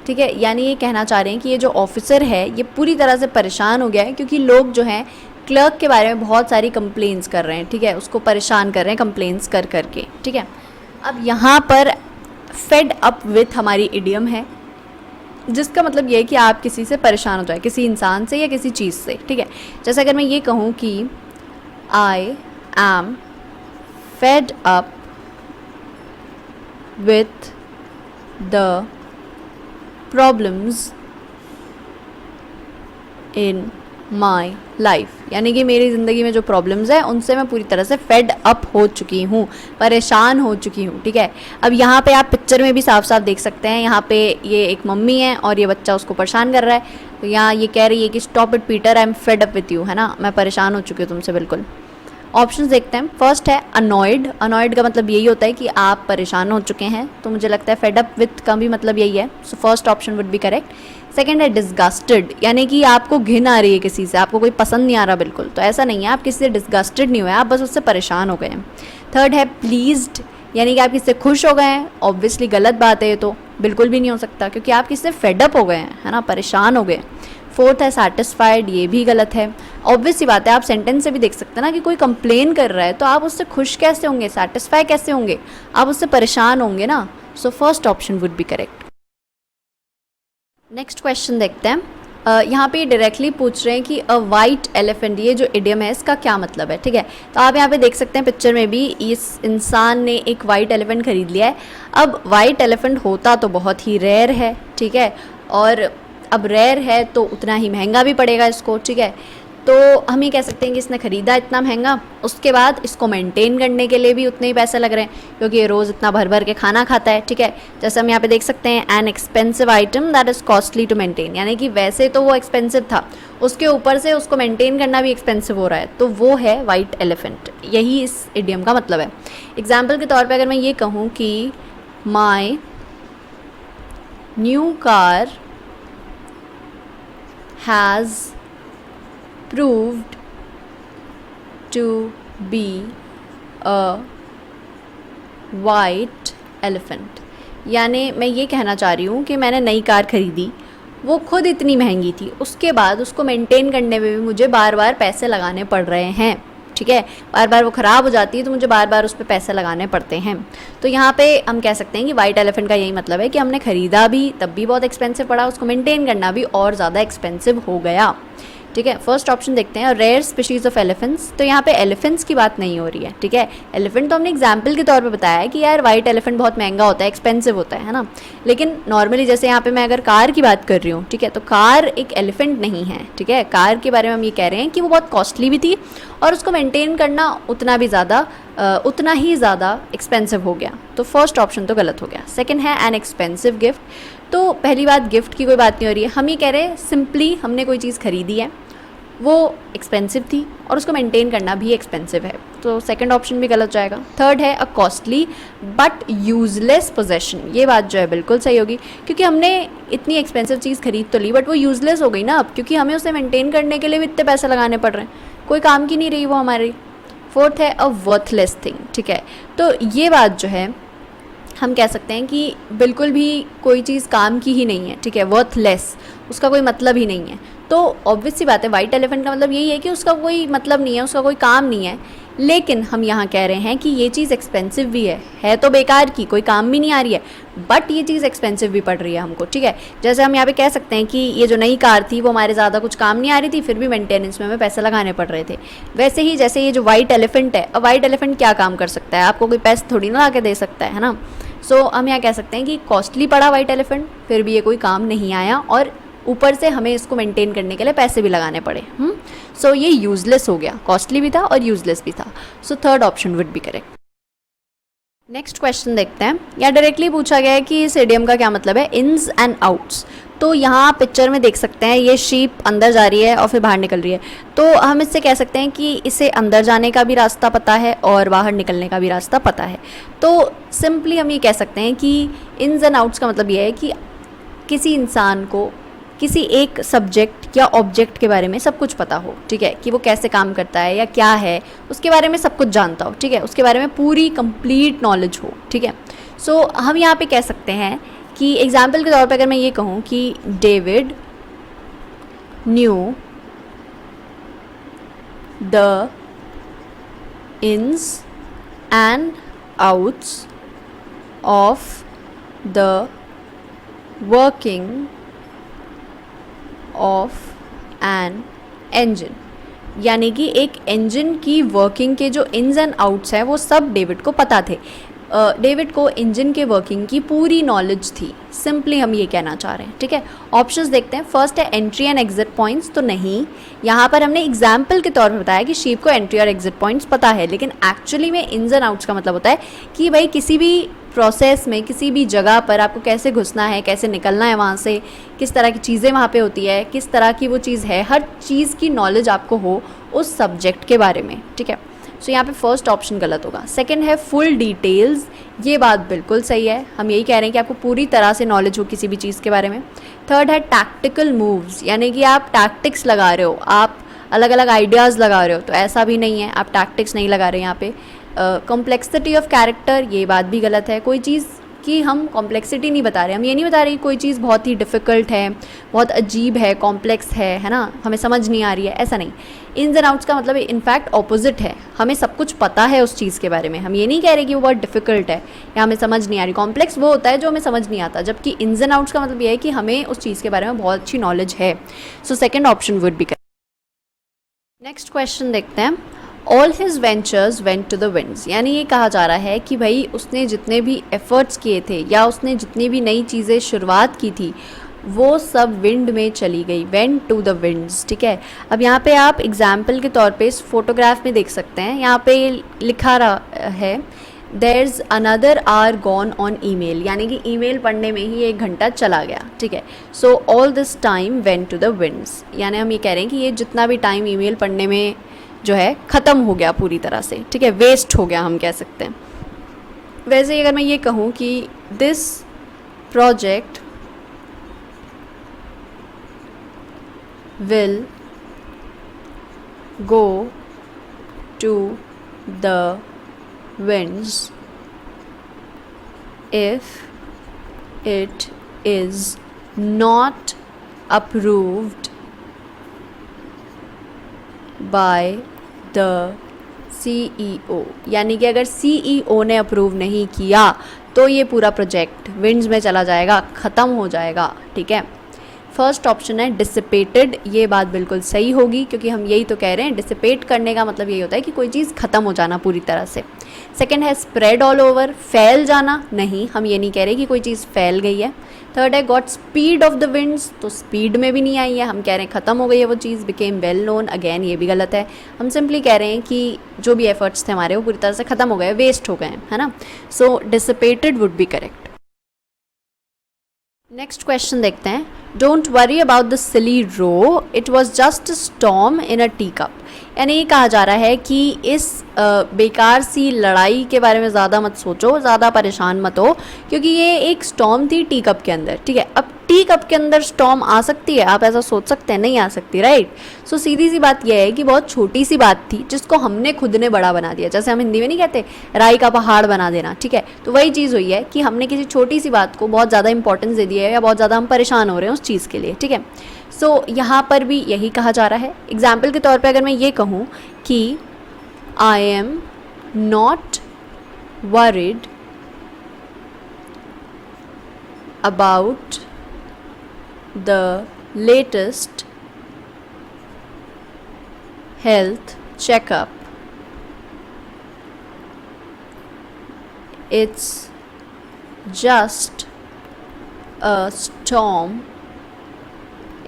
ठीक है, यानी ये कहना चाह रहे हैं कि ये जो ऑफिसर है ये पूरी तरह से परेशान हो गया है क्योंकि लोग जो हैं क्लर्क के बारे में बहुत सारी कंप्लेंट्स कर रहे हैं, ठीक है, उसको परेशान कर रहे हैं कंप्लेंट्स कर करके, ठीक है। अब यहाँ पर फेड अप विथ हमारी इडियम है, जिसका मतलब ये है कि आप किसी से परेशान हो जाए, किसी इंसान से या किसी चीज़ से, ठीक है। जैसे अगर मैं ये कहूँ कि I am fed up with the problems in my life, यानी कि मेरी ज़िंदगी में जो प्रॉब्लम्स हैं उनसे मैं पूरी तरह से फेड अप हो चुकी हूँ, परेशान हो चुकी हूँ, ठीक है। अब यहाँ पे आप पिक्चर में भी साफ साफ देख सकते हैं, यहाँ पे ये एक मम्मी है और ये बच्चा उसको परेशान कर रहा है, तो यहाँ ये कह रही है कि stop it Peter, I am fed up with you, है ना, मैं परेशान हो चुकी हूँ तुमसे बिल्कुल। ऑप्शंस देखते हैं। फर्स्ट है अनॉयड, अनॉयड का मतलब यही होता है कि आप परेशान हो चुके हैं, तो मुझे लगता है फेड अप विथ का भी मतलब यही है, सो first option would be correct. Second है डिस्गस्टेड, यानी कि आपको घिन आ रही है किसी से, आपको कोई पसंद नहीं आ रहा बिल्कुल, तो ऐसा नहीं है, आप किसी से डिस्गस्टेड नहीं हुए, आप बस उससे परेशान हो गए हैं। थर्ड है प्लीज्ड, यानी कि आप किसी से खुश हो गए हैं, ऑब्वियसली गलत बात है ये तो, बिल्कुल भी नहीं हो सकता, क्योंकि आप किसी से फेड अप हो गए हैं, है ना, परेशान हो गए। फोर्थ है सेटिस्फाइड, ये भी गलत है। ऑब्वियस सी बात है, आप सेंटेंस से भी देख सकते हैं ना कि कोई कंप्लेन कर रहा है तो आप उससे खुश कैसे होंगे, सेटिस्फाई कैसे होंगे, आप उससे परेशान होंगे ना, सो first option would be correct. Next question देखते हैं। यहाँ पे डायरेक्टली पूछ रहे हैं कि अ वाइट एलिफेंट, ये जो इडियम है इसका क्या मतलब है, ठीक है। तो आप यहाँ पे देख सकते हैं पिक्चर में भी, इस इंसान ने एक वाइट एलिफेंट खरीद लिया है। अब वाइट एलिफेंट होता तो बहुत ही रेयर है, ठीक है, और अब रेयर है तो उतना ही महंगा भी पड़ेगा इसको, ठीक है। तो हम ये कह सकते हैं कि इसने ख़रीदा इतना महंगा, उसके बाद इसको मेंटेन करने के लिए भी उतने ही पैसे लग रहे हैं, क्योंकि ये रोज़ इतना भर भर के खाना खाता है, ठीक है। जैसे हम यहाँ पे देख सकते हैं, an expensive item that is costly to maintain, यानी कि वैसे तो वो एक्सपेंसिव था, उसके ऊपर से उसको मेंटेन करना भी एक्सपेंसिव हो रहा है, तो वो है वाइट एलिफेंट, यही इस इडियम का मतलब है। एग्जाम्पल के तौर पर अगर मैं ये कहूँ कि my new car has proved to be a white elephant, यानी मैं ये कहना चाह रही हूँ कि मैंने नई कार खरीदी, वो खुद इतनी महंगी थी, उसके बाद उसको मेंटेन करने में भी मुझे बार बार पैसे लगाने पड़ रहे हैं, ठीक है, बार बार वो ख़राब हो जाती है तो मुझे बार बार उस पर पैसे लगाने पड़ते हैं। तो यहाँ पे हम कह सकते हैं कि वाइट एलिफेंट का यही मतलब है कि हमने ख़रीदा भी तब भी बहुत एक्सपेंसिव पड़ा, उसको मेंटेन करना भी और ज़्यादा एक्सपेंसिव हो गया, ठीक है। फर्स्ट ऑप्शन देखते हैं, रेयर स्पीशीज़ ऑफ एलिफेंट्स, तो यहाँ पे एलिफेंट्स की बात नहीं हो रही है, ठीक है। एलिफेंट तो हमने एग्जाम्पल के तौर पे बताया है कि यार वाइट एलिफेंट बहुत महंगा होता है, एक्सपेंसिव होता है ना, लेकिन नॉर्मली जैसे यहाँ पे मैं अगर कार की बात कर रही हूँ, ठीक है, तो कार एक एलिफेंट नहीं है, ठीक है। कार के बारे में हम ये कह रहे हैं कि वो बहुत कॉस्टली भी थी और उसको मेंटेन करना उतना ही ज़्यादा एक्सपेंसिव हो गया, तो फर्स्ट ऑप्शन तो गलत हो गया। सेकेंड है एन एक्सपेंसिव गिफ्ट, तो पहली बात गिफ्ट की कोई बात नहीं हो रही है, हम ये कह रहे हैं सिंपली हमने कोई चीज़ खरीदी है, वो एक्सपेंसिव थी और उसको मेंटेन करना भी एक्सपेंसिव है, तो सेकंड ऑप्शन भी गलत जाएगा। थर्ड है a costly but useless possession, ये बात जो है बिल्कुल सही होगी, क्योंकि हमने इतनी एक्सपेंसिव चीज़ खरीद तो ली बट वो यूजलेस हो गई ना अब, क्योंकि हमें उसे मेंटेन करने के लिए भी इतने पैसे लगाने पड़ रहे हैं, कोई काम की नहीं रही वो हमारी। फोर्थ है अ वर्थलेस थिंग, ठीक है, तो ये बात जो है हम कह सकते हैं कि बिल्कुल भी कोई चीज़ काम की ही नहीं है, ठीक है, वर्थलेस, उसका कोई मतलब ही नहीं है। तो ऑब्वियस सी बात है, वाइट एलिफेंट का मतलब यही है कि उसका कोई मतलब नहीं है, उसका कोई काम नहीं है, लेकिन हम यहाँ कह रहे हैं कि ये चीज़ एक्सपेंसिव भी है तो बेकार की, कोई काम भी नहीं आ रही है, बट ये चीज़ एक्सपेंसिव भी पड़ रही है हमको, ठीक है। जैसे हम यहाँ पे कह सकते हैं कि ये जो नई कार थी वो हमारे ज़्यादा कुछ काम नहीं आ रही थी, फिर भी मेंटेनेंस में हमें पैसे लगाने पड़ रहे थे। वैसे ही जैसे ये जो वाइट एलिफेंट है, अब वाइट एलिफेंट क्या काम कर सकता है, आपको कोई पैसे थोड़ी ना ला के दे सकता है ना। सो हम यहाँ कह सकते हैं कि कॉस्टली पड़ा वाइट एलिफेंट, फिर भी ये कोई काम नहीं आया और ऊपर से हमें इसको मेंटेन करने के लिए पैसे भी लगाने पड़े। सो ये यूजलेस हो गया, कॉस्टली भी था और यूजलेस भी था, सो third option would be correct. Next question देखते हैं। यहाँ डायरेक्टली पूछा गया है कि इस इडियम का क्या मतलब है, इन्स एंड आउट्स। तो यहाँ पिक्चर में देख सकते हैं ये शीप अंदर जा रही है और फिर बाहर निकल रही है, तो हम इससे कह सकते हैं कि इसे अंदर जाने का भी रास्ता पता है और बाहर निकलने का भी रास्ता पता है। तो सिंपली हम ये कह सकते हैं कि इन्स एंड आउट्स का मतलब ये है कि किसी इंसान को किसी एक सब्जेक्ट या ऑब्जेक्ट के बारे में सब कुछ पता हो, ठीक है, कि वो कैसे काम करता है या क्या है, उसके बारे में सब कुछ जानता हो, ठीक है, उसके बारे में पूरी कंप्लीट नॉलेज हो, ठीक है। सो हम यहाँ पे कह सकते हैं कि एग्जाम्पल के तौर पे अगर मैं ये कहूँ कि David knew the ins and outs of the working of an engine, यानी कि एक इंजन की वर्किंग के जो इन्स एंड आउट्स हैं वो सब डेविड को पता थे। डेविड को इंजन के वर्किंग की पूरी नॉलेज थी, सिंपली हम ये कहना चाह रहे हैं, ठीक है। ऑप्शंस देखते हैं। फर्स्ट है एंट्री एंड एग्जिट पॉइंट्स, तो नहीं, यहाँ पर हमने एग्जाम्पल के तौर पर बताया कि शीप को एंट्री और एग्जिट पॉइंट्स पता है, लेकिन एक्चुअली में इन्स एंड आउट्स का मतलब होता है कि भाई किसी भी प्रोसेस में, किसी भी जगह पर आपको कैसे घुसना है, कैसे निकलना है वहाँ से, किस तरह की चीज़ें वहाँ पे होती है, किस तरह की वो चीज़ है, हर चीज़ की नॉलेज आपको हो उस सब्जेक्ट के बारे में, ठीक है। सो यहाँ पे फर्स्ट ऑप्शन गलत होगा। सेकंड है फुल डिटेल्स, ये बात बिल्कुल सही है, हम यही कह रहे हैं कि आपको पूरी तरह से नॉलेज हो किसी भी चीज़ के बारे में। थर्ड है टैक्टिकल मूव्स, यानी कि आप टैक्टिक्स लगा रहे हो, आप अलग अलग आइडियाज़ लगा रहे हो, तो ऐसा भी नहीं है, आप टैक्टिक्स नहीं लगा रहे हैं यहाँ पे। कॉम्प्लेक्सिटी ऑफ कैरेक्टर, ये बात भी गलत है, कोई चीज़ की हम कॉम्प्लेक्सिटी नहीं बता रहे, हम ये नहीं बता रहे कि कोई चीज़ बहुत ही डिफ़िकल्ट है, बहुत अजीब है, कॉम्प्लेक्स है ना, हमें समझ नहीं आ रही है, ऐसा नहीं। इन्स एंड आउट्स का मतलब इनफैक्ट ऑपोजिट है, हमें सब कुछ पता है उस चीज़ के बारे में, हम ये नहीं कह रहे कि वो बहुत डिफ़िकल्ट है या हमें समझ नहीं आ रही। कॉम्प्लेक्स वो होता है जो हमें समझ नहीं आता, जबकि इन्स एंड आउट्स का मतलब ये है कि हमें उस चीज़ के बारे में बहुत अच्छी नॉलेज है। So second option would be correct. Next question देखते हैं। All his ventures went to the winds, यानी ये कहा जा रहा है कि भाई उसने जितने भी एफर्ट्स किए थे या उसने जितनी भी नई चीज़ें शुरुआत की थी वो सब विंड में चली गई, वेंट टू द विंड्स, ठीक है। अब यहाँ पे आप एग्जाम्पल के तौर पे इस फोटोग्राफ में देख सकते हैं, यहाँ पे लिखा रहा है there's another hour gone on email, यानी कि ईमेल पढ़ने में ही 1 घंटा चला गया, ठीक है। So all this time went to the winds, यानी हम ये कह रहे हैं कि ये जितना भी टाइम ईमेल पढ़ने में जो है ख़त्म हो गया पूरी तरह से, ठीक है, वेस्ट हो गया हम कह सकते हैं। वैसे अगर मैं ये कहूँ कि this project will go to the winds if it is not approved by the CEO, यानी कि अगर CEO ने अप्रूव नहीं किया तो ये पूरा प्रोजेक्ट विंड्स में चला जाएगा, ख़त्म हो जाएगा, ठीक है। फर्स्ट ऑप्शन है डिसिपेटेड, ये बात बिल्कुल सही होगी क्योंकि हम यही तो कह रहे हैं, डिसिपेट करने का मतलब यही होता है कि कोई चीज़ ख़त्म हो जाना पूरी तरह से। सेकेंड है स्प्रेड ऑल ओवर, फैल जाना, नहीं, हम ये नहीं कह रहे कि कोई चीज़ फैल गई है। थर्ड है got speed of the winds, तो स्पीड में भी नहीं आई है, हम कह रहे हैं ख़त्म हो गई है वो चीज़, बिकेम वेल नोन, अगेन ये भी गलत है, हम सिंपली कह रहे हैं कि जो भी एफर्ट्स थे हमारे वो पूरी तरह से ख़त्म हो गए, वेस्ट हो गए हैं, है ना। So dissipated would be correct. Next question देखते हैं। Don't worry about the silly row, it was just storm in a tea cup, यानी ये कहा जा रहा है कि इस बेकार सी लड़ाई के बारे में ज़्यादा मत सोचो, ज़्यादा परेशान मत हो, क्योंकि ये एक स्टॉर्म थी टी कप के अंदर, ठीक है। अब टी कप के अंदर स्टॉर्म आ सकती है, आप ऐसा सोच सकते हैं, नहीं आ सकती, राइट। सो सीधी सी बात यह है कि बहुत छोटी सी बात थी जिसको हमने खुद ने बड़ा बना दिया, जैसे हम हिंदी में नहीं कहते राई का पहाड़ बना देना, ठीक है। तो वही चीज़ हुई है कि हमने किसी छोटी सी बात को बहुत ज़्यादा इंपॉर्टेंस दे दिया है या बहुत ज़्यादा हम परेशान हो रहे हैं उस चीज़ के लिए, ठीक है। सो यहाँ पर भी यही कहा जा रहा है। एग्जाम्पल के तौर पे अगर मैं ये कहूँ कि I am not worried about the latest health checkup, it's just a storm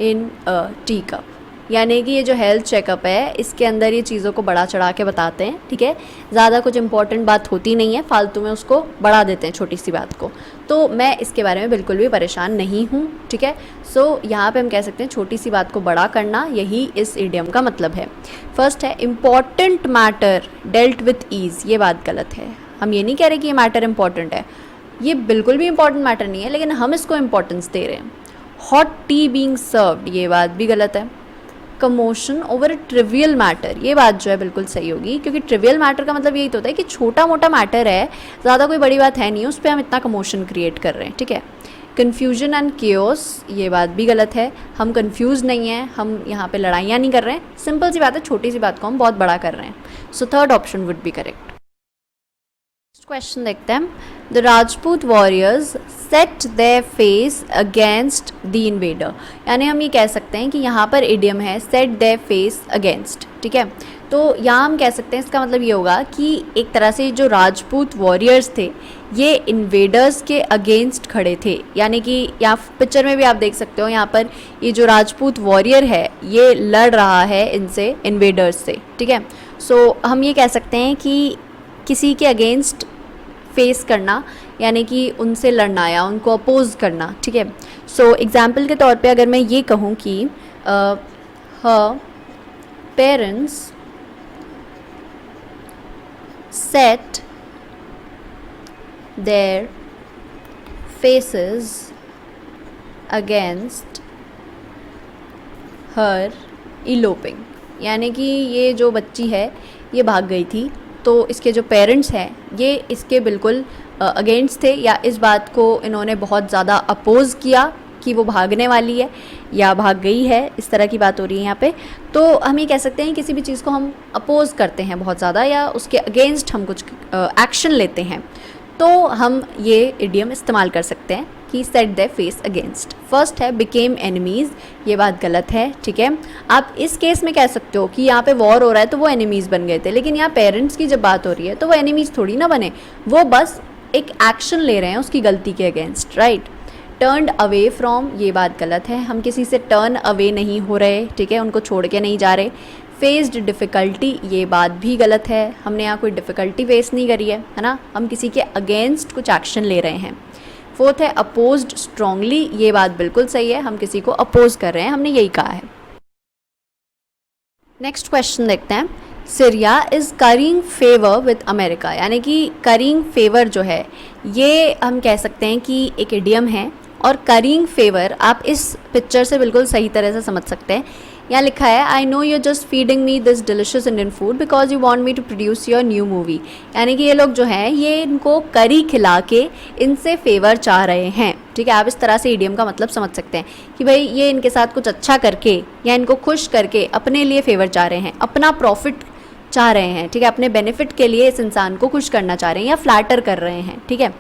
in a tea cup, यानी कि ये जो हेल्थ चेकअप है इसके अंदर ये चीज़ों को बढ़ा चढ़ा के बताते हैं, ठीक है। ज़्यादा कुछ इंपॉर्टेंट बात होती नहीं है, फालतू में उसको बढ़ा देते हैं छोटी सी बात को, तो मैं इसके बारे में बिल्कुल भी परेशान नहीं हूँ, ठीक है। सो यहाँ पे हम कह सकते हैं छोटी सी बात को बड़ा करना, यही इस इडियम का मतलब है। फर्स्ट है important matter dealt with ease, ये बात गलत है, हम ये नहीं कह रहे कि ये मैटर इंपॉर्टेंट है, ये बिल्कुल भी इंपॉर्टेंट मैटर नहीं है, लेकिन हम इसको इंपॉर्टेंस दे रहे हैं। हॉट टी बीइंग सर्व्ड, ये बात भी गलत है। कमोशन ओवर ट्रिवियल मैटर, ये बात जो है बिल्कुल सही होगी, क्योंकि ट्रिवियल मैटर का मतलब यही तो होता है कि छोटा मोटा मैटर है, ज़्यादा कोई बड़ी बात है नहीं, उस पर हम इतना कमोशन क्रिएट कर रहे हैं, ठीक है। कन्फ्यूजन एंड केओस, ये बात भी गलत है, हम कन्फ्यूज़ नहीं हैं, हम यहाँ पे लड़ाइयाँ नहीं कर रहे हैं, सिंपल सी बात है, छोटी सी बात को हम बहुत बड़ा कर रहे हैं। So third option would be correct. Question देखते हैं. The Rajput warriors set their face against the invader. यानी हम ये कह सकते हैं कि यहाँ पर इडियम है सेट देयर फेस अगेंस्ट. ठीक है, तो यहाँ हम कह सकते हैं इसका मतलब ये होगा कि एक तरह से जो राजपूत वॉरियर्स थे ये इन्वेडर्स के अगेंस्ट खड़े थे. यानी कि यहाँ पिक्चर में भी आप देख सकते हो, यहाँ पर ये जो राजपूत वॉरियर है ये लड़ रहा है इनसे, इन्वेडर्स से. ठीक है, सो हम ये कह सकते हैं कि किसी के अगेंस्ट फेस करना यानी कि उनसे लड़ना या उनको अपोज करना. ठीक है, सो एग्जाम्पल के तौर पे अगर मैं ये कहूँ कि her parents set their faces against her eloping. यानी कि ये जो बच्ची है ये भाग गई थी, तो इसके जो पेरेंट्स हैं ये इसके बिल्कुल अगेंस्ट थे या इस बात को इन्होंने बहुत ज़्यादा अपोज़ किया कि वो भागने वाली है या भाग गई है. इस तरह की बात हो रही है यहाँ पे. तो हम ये कह सकते हैं किसी भी चीज़ को हम अपोज़ करते हैं बहुत ज़्यादा या उसके अगेंस्ट हम कुछ एक्शन लेते हैं, तो हम ये इडियम इस्तेमाल कर सकते हैं कि set their face against. First है बिकेम एनिमीज़. ये बात गलत है. ठीक है, आप इस केस में कह सकते हो कि यहाँ पे वॉर हो रहा है तो वो एनिमीज़ बन गए थे, लेकिन यहाँ पेरेंट्स की जब बात हो रही है तो वो एनिमीज़ थोड़ी ना बने, वो बस एक एक्शन ले रहे हैं उसकी गलती के against. Right. Turned away from, ये बात गलत है. हम किसी से टर्न अवे नहीं हो रहे. ठीक है, उनको छोड़ के नहीं जा रहे. फेस्ड डिफ़िकल्टी, ये बात भी गलत है. हमने यहाँ कोई डिफ़िकल्टी फेस नहीं करी है ना, हम किसी के अगेंस्ट कुछ एक्शन ले रहे हैं. फोर्थ है अपोज्ड स्ट्रांगली. ये बात बिल्कुल सही है, हम किसी को अपोज कर रहे हैं, हमने यही कहा है. नेक्स्ट क्वेश्चन देखते हैं. Syria is currying favour with America. यानी कि करिंग फेवर जो है ये हम कह सकते हैं कि एक इडियम है, और करिंग फेवर आप इस पिक्चर से बिल्कुल सही तरह से समझ सकते हैं. यहाँ लिखा है I know you just feeding me this delicious Indian food because you want me to produce your new movie. यानी कि ये लोग जो हैं ये इनको करी खिला के इनसे फेवर चाह रहे हैं. ठीक है, आप इस तरह से इडियम का मतलब समझ सकते हैं कि भाई ये इनके साथ कुछ अच्छा करके या इनको खुश करके अपने लिए फेवर चाह रहे हैं, अपना प्रॉफिट चाह रहे हैं. ठीक है, अपने बेनिफिट के लिए इस इंसान को खुश करना चाह रहे हैं या फ्लैटर कर रहे हैं. ठीक है,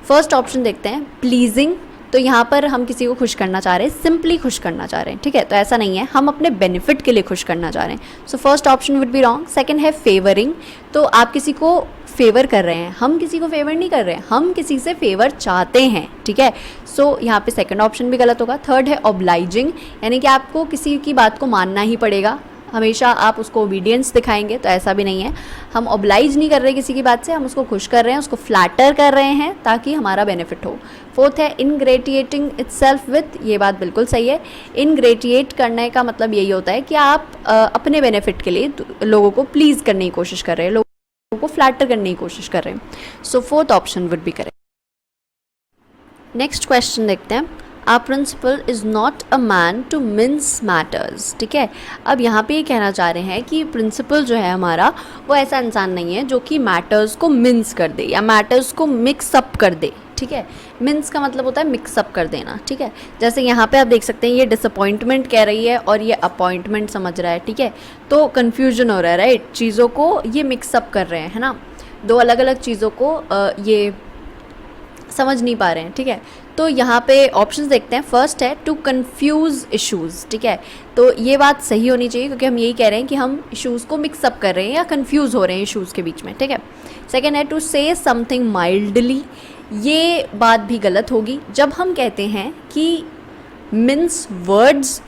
फर्स्ट ऑप्शन देखते हैं प्लीजिंग. तो यहाँ पर हम किसी को खुश करना चाह रहे हैं, सिंपली खुश करना चाह रहे हैं. ठीक है, तो ऐसा नहीं है, हम अपने बेनिफिट के लिए खुश करना चाह रहे हैं. So first option would be wrong. Second है फेवरिंग. तो आप किसी को फेवर कर रहे हैं, हम किसी को फेवर नहीं कर रहे हैं, हम किसी से फेवर चाहते हैं. ठीक है, सो यहाँ पे सेकंड ऑप्शन भी गलत होगा. थर्ड है ऑब्लाइजिंग. यानी कि आपको किसी की बात को मानना ही पड़ेगा, हमेशा आप उसको ओबीडियंस दिखाएंगे, तो ऐसा भी नहीं है. हम ऑब्लाइज नहीं कर रहे किसी की बात से, हम उसको खुश कर रहे हैं, उसको फ्लैटर कर रहे हैं ताकि हमारा बेनिफिट हो. फोर्थ है इनग्रेटिएटिंग इटसेल्फ विथ. ये बात बिल्कुल सही है. इनग्रेटिएट करने का मतलब यही होता है कि आप अपने बेनिफिट के लिए लोगों को प्लीज़ करने की कोशिश कर रहे हैं, लोगों को फ्लैटर करने की कोशिश कर रहे हैं. So fourth option would be correct. Next question देखते हैं. Our principal is not a man to mince matters. ठीक है, अब यहाँ पे ये कहना चाह रहे हैं कि प्रिंसिपल जो है हमारा वो ऐसा इंसान नहीं है जो कि मैटर्स को मिन्स कर दे या मैटर्स को मिक्सअप कर दे. ठीक है, मिन्स का मतलब होता है मिक्सअप कर देना. ठीक है, जैसे यहाँ पे आप देख सकते हैं ये डिसअपॉइंटमेंट कह रही है और ये अपॉइंटमेंट समझ रहा है. ठीक है, तो कन्फ्यूजन हो रहा है. राइट, चीज़ों को ये मिक्सअप कर रहे हैं, है ना, दो अलग अलग चीज़ों को ये समझ नहीं पा रहे हैं. ठीक है, तो यहाँ पे ऑप्शंस देखते हैं. फर्स्ट है टू कंफ्यूज इश्यूज़. ठीक है, तो ये बात सही होनी चाहिए क्योंकि हम यही कह रहे हैं कि हम इश्यूज़ को मिक्सअप कर रहे हैं या कंफ्यूज हो रहे हैं इश्यूज़ के बीच में. ठीक है, सेकेंड है टू से समथिंग माइल्डली. ये बात भी गलत होगी. जब हम कहते हैं कि मिन्स वर्ड्स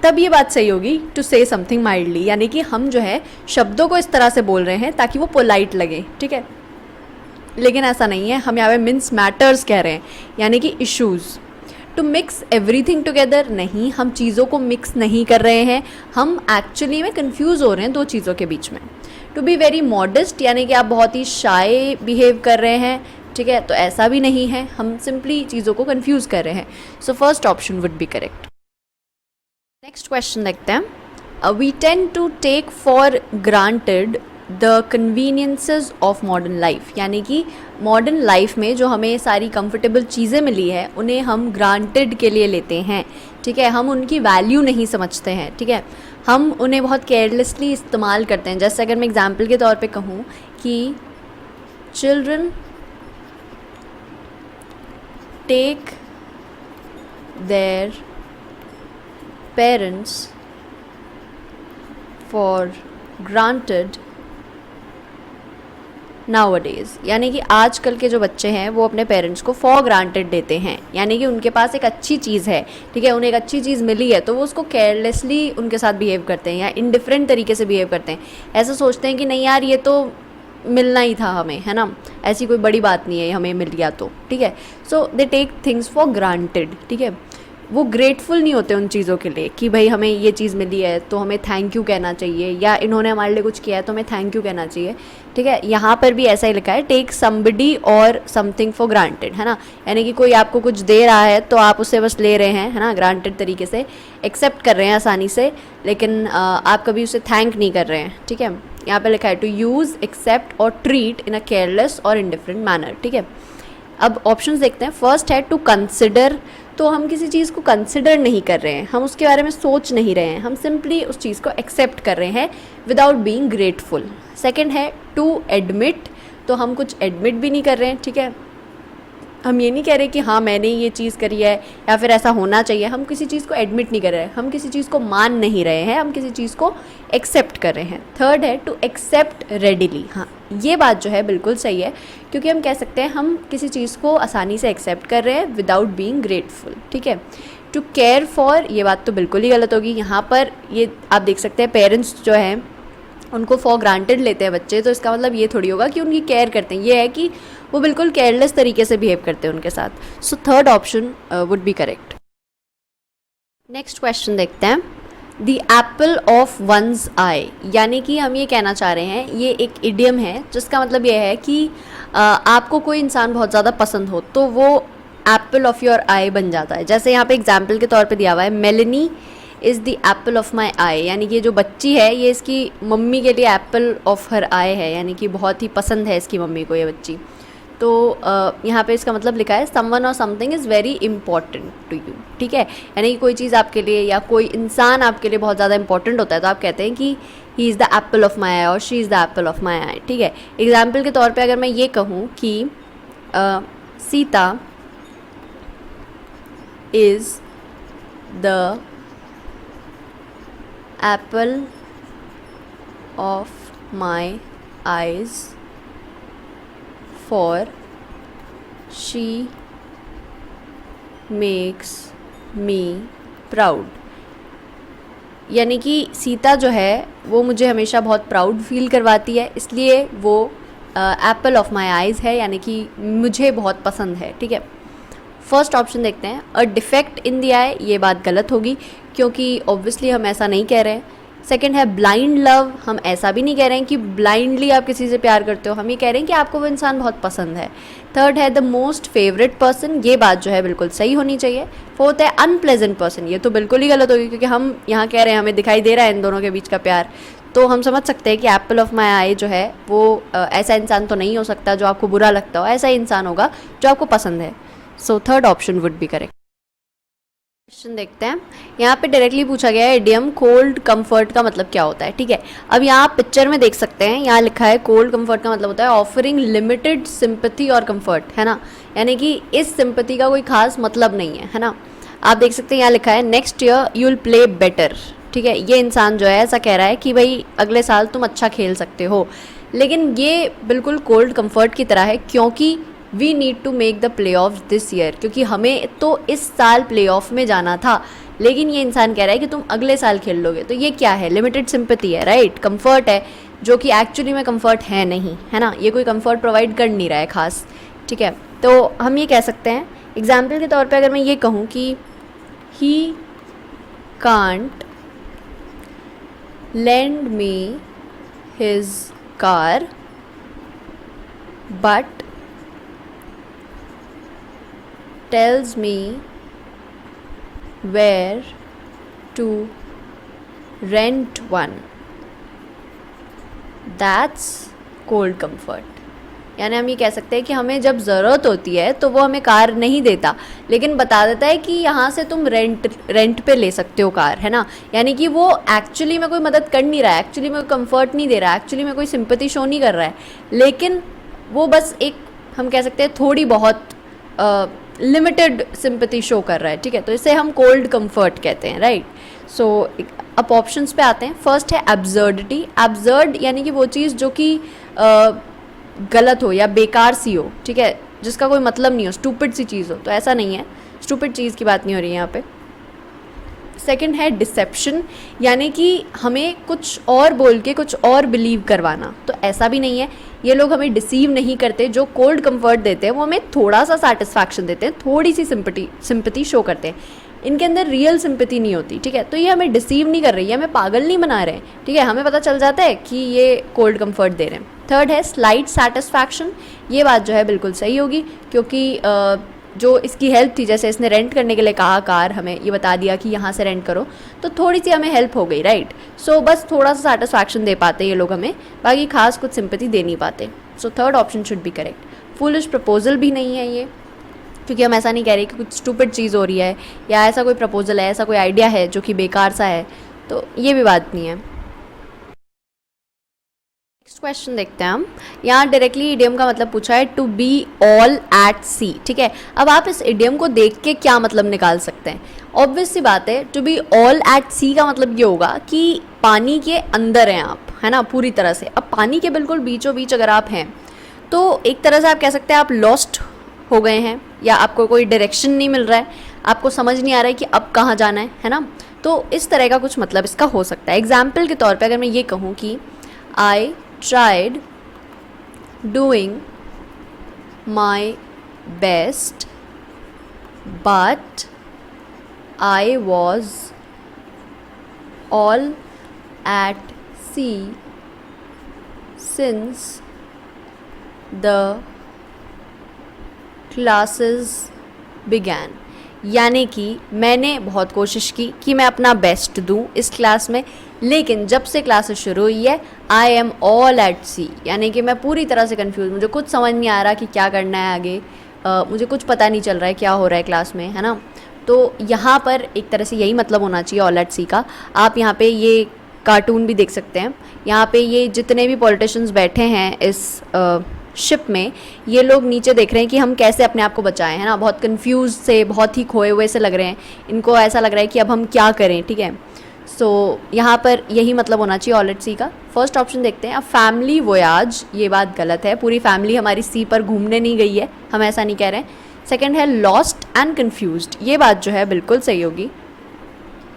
तब ये बात सही होगी टू से समथिंग माइल्डली, यानी कि हम जो है शब्दों को इस तरह से बोल रहे हैं ताकि वो पोलाइट लगे. ठीक है, लेकिन ऐसा नहीं है, हम यहाँ पे मिन्स मैटर्स कह रहे हैं यानी कि issues. To mix everything together, नहीं, हम चीज़ों को मिक्स नहीं कर रहे हैं, हम एक्चुअली में कंफ्यूज हो रहे हैं दो चीज़ों के बीच में. टू बी वेरी मॉडेस्ट, यानी कि आप बहुत ही शाय बिहेव कर रहे हैं. ठीक है, तो ऐसा भी नहीं है, हम सिंपली चीज़ों को कंफ्यूज कर रहे हैं. So first option would be correct. Next question देखते हैं. We tend to take for granted the conveniences of modern life. यानी कि मॉडर्न लाइफ में जो हमें सारी कंफर्टेबल चीज़ें मिली है उन्हें हम ग्रांटेड के लिए लेते हैं. ठीक है, हम उनकी वैल्यू नहीं समझते हैं. ठीक है, हम उन्हें बहुत केयरलेसली इस्तेमाल करते हैं. जैसे अगर मैं एग्जांपल के तौर पे कहूँ कि children take their parents for granted nowadays, यानी कि आजकल के जो बच्चे हैं वो अपने पेरेंट्स को फॉर ग्रांटेड देते हैं, यानी कि उनके पास एक अच्छी चीज़ है, ठीक है, उन्हें एक अच्छी चीज़ मिली है तो वो उसको केयरलेसली उनके साथ बिहेव करते हैं या इनडिफरेंट तरीके से बिहेव करते हैं। ऐसा सोचते हैं कि नहीं यार ये तो मिलना ही था हमें, है ना, ऐसी कोई बड़ी बात नहीं है हमें मिल गया तो, ठीक है। So they take things for granted, ठीक है। वो ग्रेटफुल नहीं होते उन चीज़ों के लिए कि भाई हमें ये चीज़ मिली है तो हमें थैंक यू कहना चाहिए, या इन्होंने हमारे लिए कुछ किया है तो हमें थैंक यू कहना चाहिए, ठीक है। यहाँ पर भी ऐसा ही लिखा है, टेक समबडी और समथिंग फॉर ग्रांटेड, है ना, यानी कि कोई आपको कुछ दे रहा है तो आप उससे बस ले रहे हैं, है ना, ग्रांटेड तरीके से एक्सेप्ट कर रहे हैं आसानी से, लेकिन आप कभी उसे थैंक नहीं कर रहे हैं, ठीक है। यहाँ पे लिखा है टू यूज़, एक्सेप्ट और ट्रीट इन अ केयरलेस और इनडिफरेंट मैनर, ठीक है। अब ऑप्शंस देखते हैं। फर्स्ट है टू कंसिडर, तो हम किसी चीज़ को कंसिडर नहीं कर रहे हैं, हम उसके बारे में सोच नहीं रहे हैं, हम सिंपली उस चीज़ को एक्सेप्ट कर रहे हैं विदाउट बीइंग ग्रेटफुल। सेकंड है टू एडमिट, तो हम कुछ एडमिट भी नहीं कर रहे हैं, ठीक है, हम ये नहीं कह रहे कि हाँ मैंने ये चीज़ करी है या फिर ऐसा होना चाहिए, हम किसी चीज़ को एडमिट नहीं कर रहे हैं, हम किसी चीज़ को मान नहीं रहे हैं, हम किसी चीज़ को एक्सेप्ट कर रहे हैं। थर्ड है टू एक्सेप्ट रेडिली, हाँ ये बात जो है बिल्कुल सही है, क्योंकि हम कह सकते हैं हम किसी चीज़ को आसानी से एक्सेप्ट कर रहे हैं विदाउट बीइंग ग्रेटफुल, ठीक है। टू केयर फॉर, ये बात तो बिल्कुल ही गलत होगी। यहाँ पर ये आप देख सकते हैं पेरेंट्स जो हैं उनको फॉर ग्रांटेड लेते हैं बच्चे, तो इसका मतलब ये थोड़ी होगा कि उनकी केयर करते हैं, ये है कि वो बिल्कुल केयरलेस तरीके से बिहेव करते हैं उनके साथ। So third option would be correct. Next question देखते हैं। The apple of one's eye, यानी कि हम ये कहना चाह रहे हैं, ये एक इडियम है जिसका मतलब ये है कि आपको कोई इंसान बहुत ज़्यादा पसंद हो तो वो एप्पल ऑफ योर आई बन जाता है। जैसे यहाँ पे एग्जाम्पल के तौर पे दिया हुआ है, Melanie is the apple of my eye, यानी कि ये जो बच्ची है ये इसकी मम्मी के लिए एप्पल ऑफ हर आई है, यानी कि बहुत ही पसंद है इसकी मम्मी को ये बच्ची। तो यहाँ पे इसका मतलब लिखा है समवन और something is very important to you, ठीक है, यानी कि कोई चीज़ आपके लिए या कोई इंसान आपके लिए बहुत ज़्यादा इंपॉर्टेंट होता है तो आप कहते हैं कि he is the apple of my eye और she is the apple of my eye, ठीक है। एग्जाम्पल के तौर पे अगर मैं ये कहूँ कि Sita is the apple of my eyes for she makes me proud, यानी कि सीता जो है वो मुझे हमेशा बहुत प्राउड फील करवाती है, इसलिए वो एप्पल ऑफ माई आइज़ है, यानी कि मुझे बहुत पसंद है, ठीक है। फर्स्ट ऑप्शन देखते हैं, अ डिफेक्ट इन द आई, ये बात गलत होगी क्योंकि ऑब्वियसली हम ऐसा नहीं कह रहे हैं। सेकेंड है ब्लाइंड लव, हम ऐसा भी नहीं कह रहे हैं कि ब्लाइंडली आप किसी से प्यार करते हो, हम ये कह रहे हैं कि आपको वो इंसान बहुत पसंद है। थर्ड है द मोस्ट फेवरेट पर्सन, ये बात जो है बिल्कुल सही होनी चाहिए। फोर्थ है अनप्लेजेंट पर्सन, ये तो बिल्कुल ही गलत होगी क्योंकि हम यहाँ कह रहे हैं हमें दिखाई दे रहा है इन दोनों के बीच का प्यार, तो हम समझ सकते हैं कि एप्पल ऑफ माई आई जो है वो ऐसा इंसान तो नहीं हो सकता जो आपको बुरा लगता हो, ऐसा इंसान होगा जो आपको पसंद है। So third option would be correct. Question देखते हैं। यहाँ पे डायरेक्टली पूछा गया है इडियम कोल्ड कंफर्ट का मतलब क्या होता है, ठीक है। अब यहाँ आप पिक्चर में देख सकते हैं, यहाँ लिखा है कोल्ड कंफर्ट का मतलब होता है ऑफरिंग लिमिटेड सिंपैथी और कंफर्ट, है ना, यानी कि इस सिंपैथी का कोई खास मतलब नहीं है, है ना। आप देख सकते हैं यहाँ लिखा है next year you will play better, ठीक है। ये इंसान जो है ऐसा कह रहा है कि भाई अगले साल तुम अच्छा खेल सकते हो, लेकिन ये बिल्कुल कोल्ड कंफर्ट की तरह है क्योंकि we need to make the play off this year, क्योंकि हमें तो इस साल प्ले ऑफ में जाना था, लेकिन ये इंसान कह रहा है कि तुम अगले साल खेल लोगे, तो ये क्या है, लिमिटेड सिंपैथी है, राइट, कंफर्ट है, जो कि एक्चुअली में कंफर्ट है नहीं, है ना, ये कोई कंफर्ट प्रोवाइड कर नहीं रहा है खास, ठीक है। तो हम ये कह सकते हैं एग्जाम्पल के तौर पे अगर मैं ये कहूँ कि he can't lend me his car but tells me where to rent one, that's cold comfort। यानी हम ये कह सकते हैं कि हमें जब ज़रूरत होती है तो वो हमें कार नहीं देता, लेकिन बता देता है कि यहाँ से तुम रेंट पे ले सकते हो कार, है ना, यानी कि वो एक्चुअली में कोई मदद कर नहीं रहा है, एक्चुअली में कोई कंफर्ट नहीं दे रहा है, एक्चुअली में कोई सिंपैथी शो नहीं कर रहा है, लेकिन वो बस एक हम कह सकते हैं थोड़ी बहुत लिमिटेड सिंपैथी शो कर रहा है, ठीक है, तो इसे हम कोल्ड कंफर्ट कहते हैं, राइट। सो अब ऑप्शंस पे आते हैं। फर्स्ट है एब्सर्डिटी। एब्सर्ड यानी कि वो चीज़ जो कि गलत हो या बेकार सी हो, ठीक है, जिसका कोई मतलब नहीं हो, स्टूपिड सी चीज़ हो, तो ऐसा नहीं है, स्टूपिड चीज़ की बात नहीं हो रही है यहाँ पे। सेकंड है डिसेप्शन, यानी कि हमें कुछ और बोल के कुछ और बिलीव करवाना, तो ऐसा भी नहीं है, ये लोग हमें डिसीव नहीं करते। जो कोल्ड कंफर्ट देते हैं वो हमें थोड़ा सा सेटिस्फैक्शन देते हैं, थोड़ी सी सिंपैथी शो करते हैं, इनके अंदर रियल सिंपैथी नहीं होती, ठीक है। तो ये हमें डिसीव नहीं कर रही है, हमें पागल नहीं बना रहे हैं, ठीक है, हमें पता चल जाता है कि ये कोल्ड कंफर्ट दे रहे हैं। थर्ड है स्लाइट सेटिस्फैक्शन। ये बात जो है बिल्कुल सही होगी, क्योंकि जो इसकी हेल्प थी, जैसे इसने रेंट करने के लिए कहा कार, हमें ये बता दिया कि यहाँ से रेंट करो, तो थोड़ी सी हमें हेल्प हो गई, राइट। सो बस थोड़ा सा सेटिस्फैक्शन दे पाते ये लोग हमें, बाकी खास कुछ सिंपैथी दे नहीं पाते। सो third option should be correct. Foolish proposal भी नहीं है ये, क्योंकि हम ऐसा नहीं कह रहे कि कुछ स्टूपिड चीज़ हो रही है या ऐसा कोई प्रपोजल है, ऐसा कोई आइडिया है जो कि बेकार सा है, तो ये भी बात नहीं है। नेक्स्ट क्वेश्चन देखते हैं हम। यहाँ डायरेक्टली इडियम का मतलब पूछा है टू बी ऑल एट सी, ठीक है। अब आप इस इडियम को देख के क्या मतलब निकाल सकते हैं? ऑब्वियस सी बात है, टू बी ऑल एट सी का मतलब ये होगा कि पानी के अंदर हैं आप, है ना, पूरी तरह से। अब पानी के बिल्कुल बीचों बीच अगर आप हैं तो एक तरह से आप कह सकते हैं आप लॉस्ट हो गए हैं, या आपको कोई डायरेक्शन नहीं मिल रहा है, आपको समझ नहीं आ रहा है कि अब कहाँ जाना है ना। तो इस तरह का कुछ मतलब इसका हो सकता है। एग्जाम्पल के तौर पे अगर मैं ये कहूँ कि आई tried doing my best but I was all at sea since the classes began। यानी कि मैंने बहुत कोशिश की कि मैं अपना बेस्ट दूं इस क्लास में, लेकिन जब से क्लासेस शुरू हुई है आई एम ऑल एट सी, यानी कि मैं पूरी तरह से कंफ्यूज, मुझे कुछ समझ नहीं आ रहा कि क्या करना है आगे, मुझे कुछ पता नहीं चल रहा है क्या हो रहा है क्लास में, है ना। तो यहाँ पर एक तरह से यही मतलब होना चाहिए ऑल एट सी का। आप यहाँ पे ये कार्टून भी देख सकते हैं, यहाँ पे ये जितने भी पॉलिटिशियंस बैठे हैं इस शिप में, ये लोग नीचे देख रहे हैं कि हम कैसे अपने आप को बचाएं, है ना, बहुत कंफ्यूज से, बहुत ही खोए हुए से लग रहे हैं, इनको ऐसा लग रहा है कि अब हम क्या करें, ठीक है। सो यहाँ पर यही मतलब होना चाहिए ऑल एट सी का। फर्स्ट ऑप्शन देखते हैं। अब फैमिली वोयाज, ये बात गलत है, पूरी फैमिली हमारी सी पर घूमने नहीं गई है, हम ऐसा नहीं कह रहे हैं। सेकेंड है लॉस्ट एंड कन्फ्यूज्ड, ये बात जो है बिल्कुल सही होगी।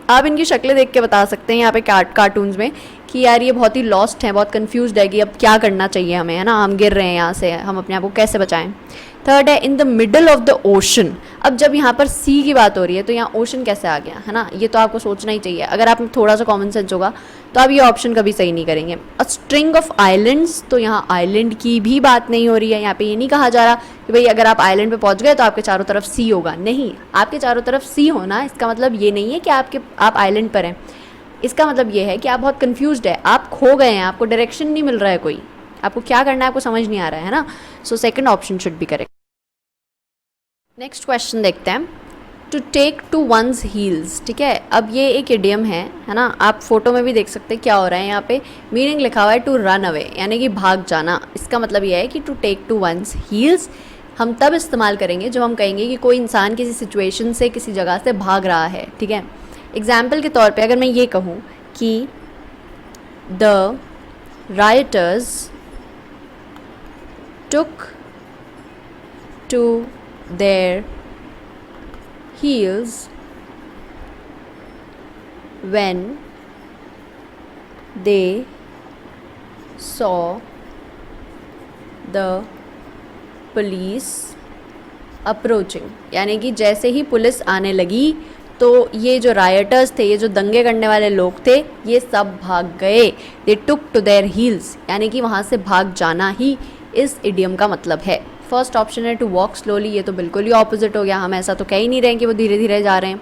आप इनकी शक्लें देख के बता सकते हैं यहाँ पे कार्टून्स में कि यार ये बहुत ही लॉस्ट है, बहुत कंफ्यूज्ड है कि अब क्या करना चाहिए हमें, है ना, हम गिर रहे हैं यहाँ से, हम अपने आप को कैसे बचाएं। थर्ड है in the middle of the ocean. अब जब यहाँ पर सी की बात हो रही है तो यहाँ ओशन कैसे आ गया, है ना, ये तो आपको सोचना ही चाहिए। अगर आप में थोड़ा सा कॉमन सेंस होगा तो आप ये ऑप्शन कभी सही नहीं करेंगे। अ स्ट्रिंग ऑफ आइलैंड्स, तो यहाँ आइलैंड की भी बात नहीं हो रही है, यहाँ पे ये नहीं कहा जा रहा कि भाई अगर आप आइलैंड पे पहुँच गए तो आपके चारों तरफ सी होगा, नहीं, आपके चारों तरफ सी होना इसका मतलब ये नहीं है कि आप आइलैंड पर हैं, इसका मतलब ये है कि आप बहुत कंफ्यूज्ड है, आप खो गए हैं, आपको डायरेक्शन नहीं मिल रहा है, कोई आपको क्या करना है आपको समझ नहीं आ रहा है ना। So second option should be correct. Next question देखते हैं। To take to one's heels, ठीक है। अब ये एक इडियम है ना, आप फोटो में भी देख सकते हैं क्या हो रहा है। यहाँ पे मीनिंग लिखा हुआ है टू रन अवे, यानी कि भाग जाना। इसका मतलब ये है कि to take to one's heels हम तब इस्तेमाल करेंगे जब हम कहेंगे कि कोई इंसान किसी सिचुएशन से, किसी जगह से भाग रहा है, ठीक है। एग्जाम्पल के तौर पे अगर मैं ये कहूँ कि the writers took to their heels when they saw the police approaching, यानी कि जैसे ही पुलिस आने लगी तो ये जो रायटर्स थे, ये जो दंगे करने वाले लोग थे, ये सब भाग गए। दे टुक टू देयर हील्स, यानी कि वहाँ से भाग जाना ही इस इडियम का मतलब है। फर्स्ट ऑप्शन है टू वॉक स्लोली, ये तो बिल्कुल ही ऑपोजिट हो गया, हम ऐसा तो कह ही नहीं रहे हैं कि वो धीरे धीरे जा रहे हैं।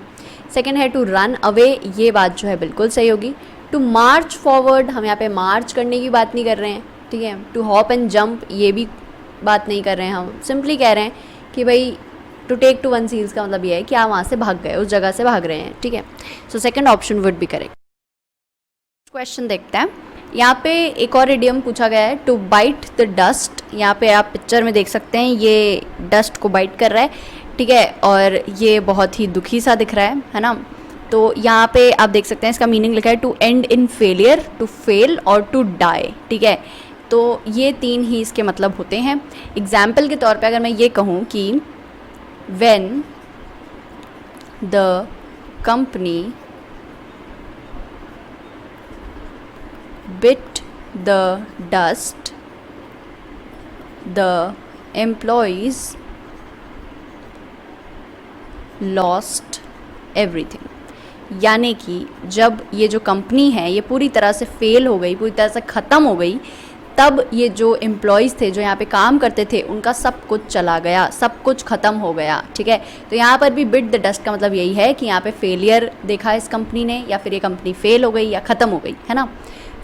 सेकेंड है टू रन अवे, ये बात जो है बिल्कुल सही होगी। टू मार्च फॉरवर्ड, हम यहाँ पे मार्च करने की बात नहीं कर रहे हैं, ठीक है। टू हॉप एंड जंप, ये भी बात नहीं कर रहे हैं, हम सिंपली कह रहे हैं कि भाई to take to one's heels का मतलब ये है कि आप वहाँ से भाग गए, उस जगह से भाग रहे हैं, ठीक है। So second option would be correct. Question देखते हैं। यहाँ पे एक और इडियम पूछा गया है, टू बाइट द डस्ट। यहाँ पे आप पिक्चर में देख सकते हैं ये डस्ट को बाइट कर रहा है, ठीक है, और ये बहुत ही दुखी सा दिख रहा है ना। तो यहाँ पे आप देख सकते हैं इसका मीनिंग लिखा है to end in failure, to fail और टू डाई, ठीक है। तो ये तीन ही इसके मतलब होते हैं। एग्जाम्पल के तौर पे अगर मैं ये कहूँ कि when the company bit the dust, the employees lost everything। यानी कि जब ये जो कंपनी है ये पूरी तरह से फेल हो गई, पूरी तरह से ख़त्म हो गई, तब ये जो एम्प्लॉयज़ थे जो यहाँ पे काम करते थे उनका सब कुछ चला गया, सब कुछ ख़त्म हो गया, ठीक है। तो यहाँ पर भी बिट द डस्ट का मतलब यही है कि यहाँ पे फेलियर देखा इस कंपनी ने, या फिर ये कंपनी फेल हो गई या ख़त्म हो गई, है ना।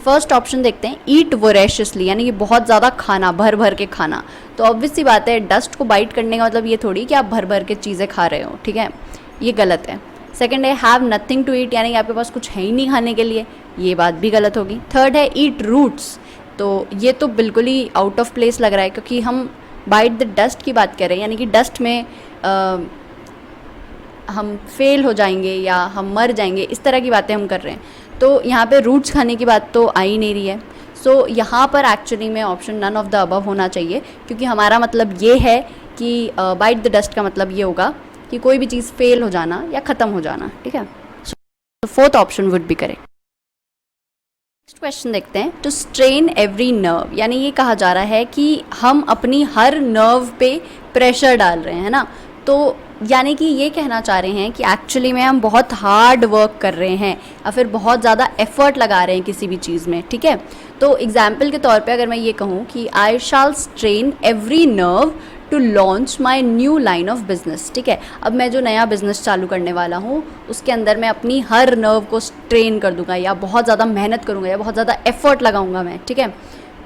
फर्स्ट ऑप्शन देखते हैं, ईट वोरेशियसली, यानी कि बहुत ज़्यादा खाना, भर भर के खाना। तो ऑब्वियस सी बात है, डस्ट को बाइट करने का मतलब ये थोड़ी कि आप भर भर के चीज़ें खा रहे हो, ठीक है, ये गलत है। सेकंड है हैव नथिंग टू ईट, यानी कि आपके पास कुछ है ही नहीं खाने के लिए, ये बात भी गलत होगी। थर्ड है ईट रूट्स, तो ये तो बिल्कुल ही आउट ऑफ प्लेस लग रहा है, क्योंकि हम बाइट द डस्ट की बात कर रहे हैं, यानी कि डस्ट में हम फेल हो जाएंगे या हम मर जाएंगे, इस तरह की बातें हम कर रहे हैं। तो यहाँ पे रूट्स खाने की बात तो आ ही नहीं रही है। सो यहाँ पर एक्चुअली में option none of the above होना चाहिए, क्योंकि हमारा मतलब ये है कि बाइट द डस्ट का मतलब ये होगा कि कोई भी चीज़ फेल हो जाना या ख़त्म हो जाना, ठीक है। So fourth option would be correct. Next question देखते हैं, टू स्ट्रेन एवरी नर्व, यानी ये कहा जा रहा है कि हम अपनी हर नर्व पे प्रेशर डाल रहे हैं ना। तो यानी कि ये कहना चाह रहे हैं कि एक्चुअली में हम बहुत हार्ड वर्क कर रहे हैं या फिर बहुत ज़्यादा एफर्ट लगा रहे हैं किसी भी चीज़ में, ठीक है। तो एग्जाम्पल के तौर पे अगर मैं ये कहूँ कि I shall strain every nerve to launch my new line of business, ठीक है। अब मैं जो नया बिजनेस चालू करने वाला हूँ उसके अंदर मैं अपनी हर नर्व को स्ट्रेन कर दूंगा, या बहुत ज़्यादा मेहनत करूँगा, या बहुत ज़्यादा एफर्ट लगाऊंगा मैं, ठीक है।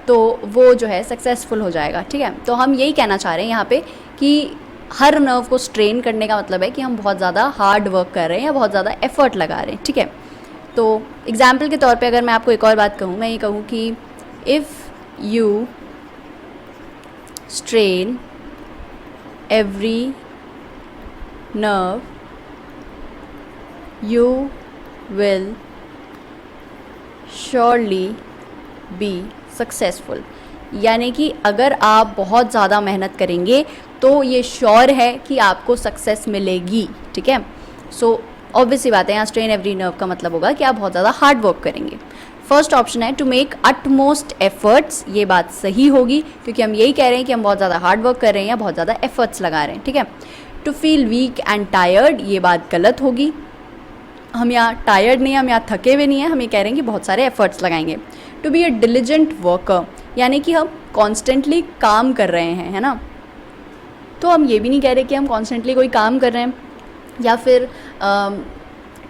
तो वो जो है सक्सेसफुल हो जाएगा, ठीक है। तो हम यही कहना चाह रहे हैं यहाँ पे कि हर नर्व को स्ट्रेन करने का मतलब है कि हम बहुत ज़्यादा हार्ड वर्क कर रहे हैं या बहुत ज़्यादा एफर्ट लगा रहे हैं, ठीक है। तो एग्जाम्पल के तौर पे अगर मैं आपको एक और बात कहूँ, मैं ये कहूँ कि if you strain every nerve you will surely be successful, यानी कि अगर आप बहुत ज़्यादा मेहनत करेंगे तो ये श्योर है कि आपको सक्सेस मिलेगी, ठीक है। सो ऑब्वियस सी बात है, यहाँ स्ट्रेन एवरी नर्व का मतलब होगा कि आप बहुत ज़्यादा हार्ड वर्क करेंगे। फर्स्ट ऑप्शन है टू मेक अटमोस्ट एफर्ट्स, ये बात सही होगी क्योंकि हम यही कह रहे हैं कि हम बहुत ज़्यादा हार्ड वर्क कर रहे हैं या बहुत ज़्यादा एफर्ट्स लगा रहे हैं, ठीक है। To feel weak and tired, ये बात गलत होगी, हम यहाँ टायर्ड नहीं हैं, हम यहाँ थके हुए नहीं हैं, हम ये कह रहे हैं कि बहुत सारे एफर्ट्स लगाएंगे। To be a diligent worker, यानी कि हम कॉन्स्टेंटली काम कर रहे हैं, है ना। तो हम ये भी नहीं कह रहे कि हम कॉन्स्टेंटली कोई काम कर रहे हैं या फिर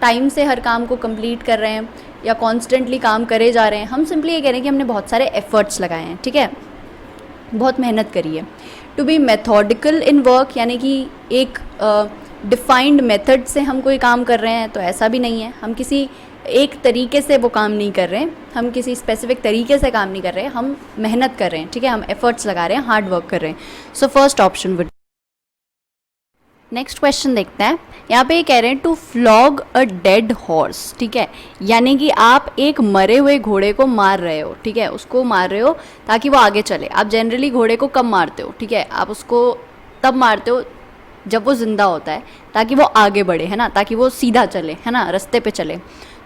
टाइम से हर काम को कंप्लीट कर रहे हैं या कॉन्स्टेंटली काम करे जा रहे हैं। हम सिंपली ये कह रहे हैं कि हमने बहुत सारे एफर्ट्स लगाए हैं, ठीक है, बहुत मेहनत करी है। To be methodical in work, यानी कि एक डिफाइंड मेथड से हम कोई काम कर रहे हैं, तो ऐसा भी नहीं है, हम किसी एक तरीके से वो काम नहीं कर रहे हैं, हम किसी स्पेसिफिक तरीके से काम नहीं कर रहे हैं, हम मेहनत कर रहे हैं, ठीक है, हम एफर्ट्स लगा रहे हैं, हार्ड वर्क कर रहे हैं। So first option would. Next question देखते हैं, यहाँ पे ये कह रहे हैं to flog a dead horse, ठीक है, यानी कि आप एक मरे हुए घोड़े को मार रहे हो, ठीक है, उसको मार रहे हो ताकि वो आगे चले। आप जनरली घोड़े को कब मारते हो, ठीक है, आप उसको तब मारते हो जब वो ज़िंदा होता है, ताकि वो आगे बढ़े, है ना, ताकि वो सीधा चले, है ना, रास्ते पे चले।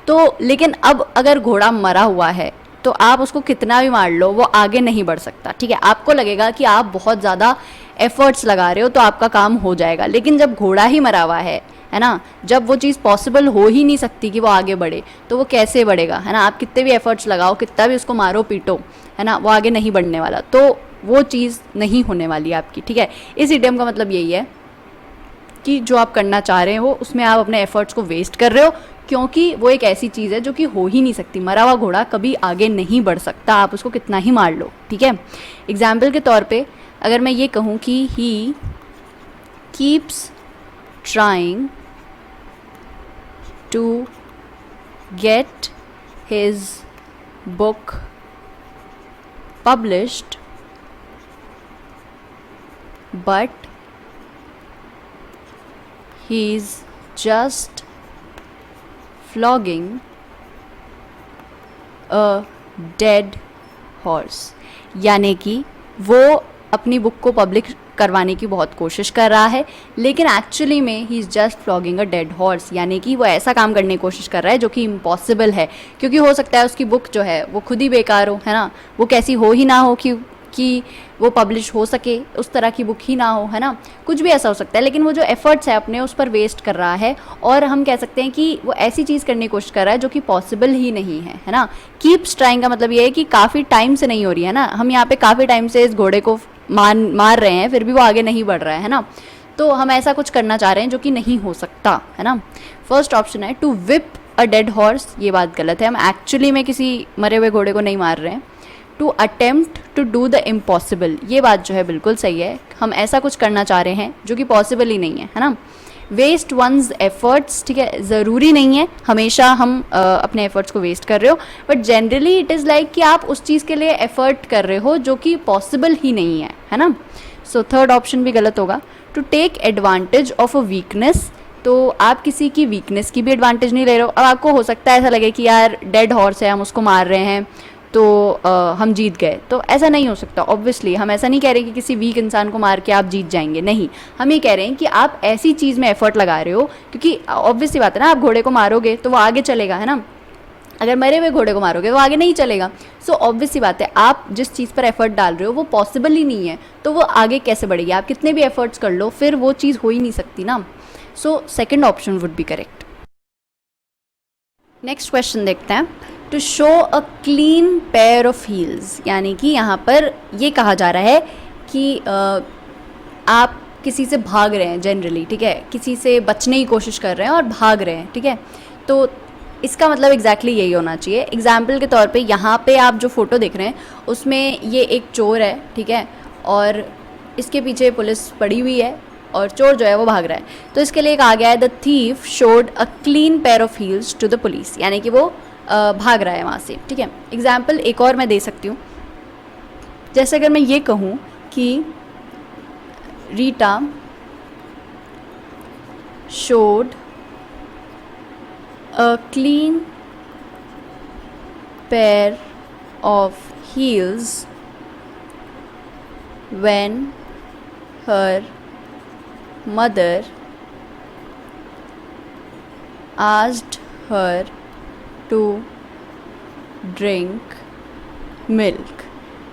तो लेकिन अब अगर घोड़ा मरा हुआ है तो आप उसको कितना भी मार लो वो आगे नहीं बढ़ सकता, ठीक है। आपको लगेगा कि आप बहुत ज़्यादा एफर्ट्स लगा रहे हो तो आपका काम हो जाएगा, लेकिन जब घोड़ा ही मरा हुआ है ना, जब वो चीज़ पॉसिबल हो ही नहीं सकती कि वो आगे बढ़े, तो वो कैसे बढ़ेगा, है ना। आप कितने भी एफर्ट्स लगाओ, कितना भी उसको मारो पीटो, है ना, वो आगे नहीं बढ़ने वाला, तो वो चीज़ नहीं होने वाली आपकी, ठीक है। इस इडियम का मतलब यही है कि जो आप करना चाह रहे हो उसमें आप अपने एफर्ट्स को वेस्ट कर रहे हो, क्योंकि वो एक ऐसी चीज़ है जो कि हो ही नहीं सकती। मरा हुआ घोड़ा कभी आगे नहीं बढ़ सकता, आप उसको कितना ही मार लो, ठीक है। एग्जाम्पल के तौर पे अगर मैं ये कहूँ कि he keeps trying to get his book published but he's just flogging a dead horse। यानी कि वो अपनी बुक को पब्लिक करवाने की बहुत कोशिश कर रहा है, लेकिन एक्चुअली में he is just flogging a dead horse. यानी कि वो ऐसा काम करने की कोशिश कर रहा है जो कि इम्पॉसिबल है, क्योंकि हो सकता है उसकी बुक जो है वो खुद ही बेकार हो, है ना, वो कैसी हो ही ना हो कि वो पब्लिश हो सके, उस तरह की बुक ही ना हो, है ना, कुछ भी ऐसा हो सकता है। लेकिन वो जो एफर्ट्स है अपने उस पर वेस्ट कर रहा है, और हम कह सकते हैं कि वो ऐसी चीज़ करने की कोशिश कर रहा है जो कि पॉसिबल ही नहीं है ना। कीप्स ट्राइंग का मतलब ये है कि काफ़ी टाइम से नहीं हो रही है ना, हम यहाँ पे काफ़ी टाइम से इस घोड़े को मार रहे हैं, फिर भी वो आगे नहीं बढ़ रहा है ना, तो हम ऐसा कुछ करना चाह रहे हैं जो कि नहीं हो सकता, है ना। फर्स्ट ऑप्शन है to whip a dead horse, ये बात गलत है, हम एक्चुअली में किसी मरे हुए घोड़े को नहीं मार रहे हैं। To attempt to do the impossible, ये बात जो है बिल्कुल सही है, हम ऐसा कुछ करना चाह रहे हैं जो कि पॉसिबल ही नहीं है ना। वेस्ट वंस एफर्ट्स, ठीक है, ज़रूरी नहीं है हमेशा हम अपने एफर्ट्स को वेस्ट कर रहे हो, but generally it is like कि आप उस चीज़ के लिए एफर्ट कर रहे हो जो कि पॉसिबल ही नहीं है ना। सो थर्ड ऑप्शन भी गलत होगा। To take advantage of a weakness, तो आप किसी की वीकनेस की भी एडवांटेज नहीं ले रहे हो। अब आपको हो सकता है ऐसा लगे कि यार डेड हॉर्स है, हम उसको मार रहे हैं तो हम जीत गए, तो ऐसा नहीं हो सकता। ऑब्वियसली हम ऐसा नहीं कह रहे कि किसी वीक इंसान को मार के आप जीत जाएंगे, नहीं, हम ये कह रहे हैं कि आप ऐसी चीज़ में एफर्ट लगा रहे हो, क्योंकि ऑब्वियसली बात है ना, आप घोड़े को मारोगे तो वो आगे चलेगा, है ना, अगर मरे हुए घोड़े को मारोगे वो आगे नहीं चलेगा। सो ऑब्वियसली बात है, आप जिस चीज़ पर एफर्ट डाल रहे हो वो पॉसिबल ही नहीं है, तो वो आगे कैसे बढ़ेगी, आप कितने भी एफर्ट्स कर लो फिर वो चीज़ हो ही नहीं सकती ना। So second option would be correct. Next question देखते हैं। To show a clean pair of heels, यानी कि यहाँ पर ये कहा जा रहा है कि आप किसी से भाग रहे हैं जनरली, ठीक है, किसी से बचने की कोशिश कर रहे हैं और भाग रहे हैं, ठीक है, तो इसका मतलब एग्जैक्टली यही होना चाहिए। एग्जाम्पल के तौर पे यहाँ पे आप जो फ़ोटो देख रहे हैं उसमें ये एक चोर है, ठीक है, और इसके पीछे पुलिस पड़ी हुई है और चोर जो है वो भाग रहा है, तो इसके लिए कहा गया है the thief showed a clean pair of heels to the police, यानी कि वो भाग रहा है वहाँ से, ठीक है। एग्जाम्पल एक और मैं दे सकती हूँ, जैसे अगर मैं ये कहूँ कि Rita showed a clean pair of heels when her mother asked her to drink milk,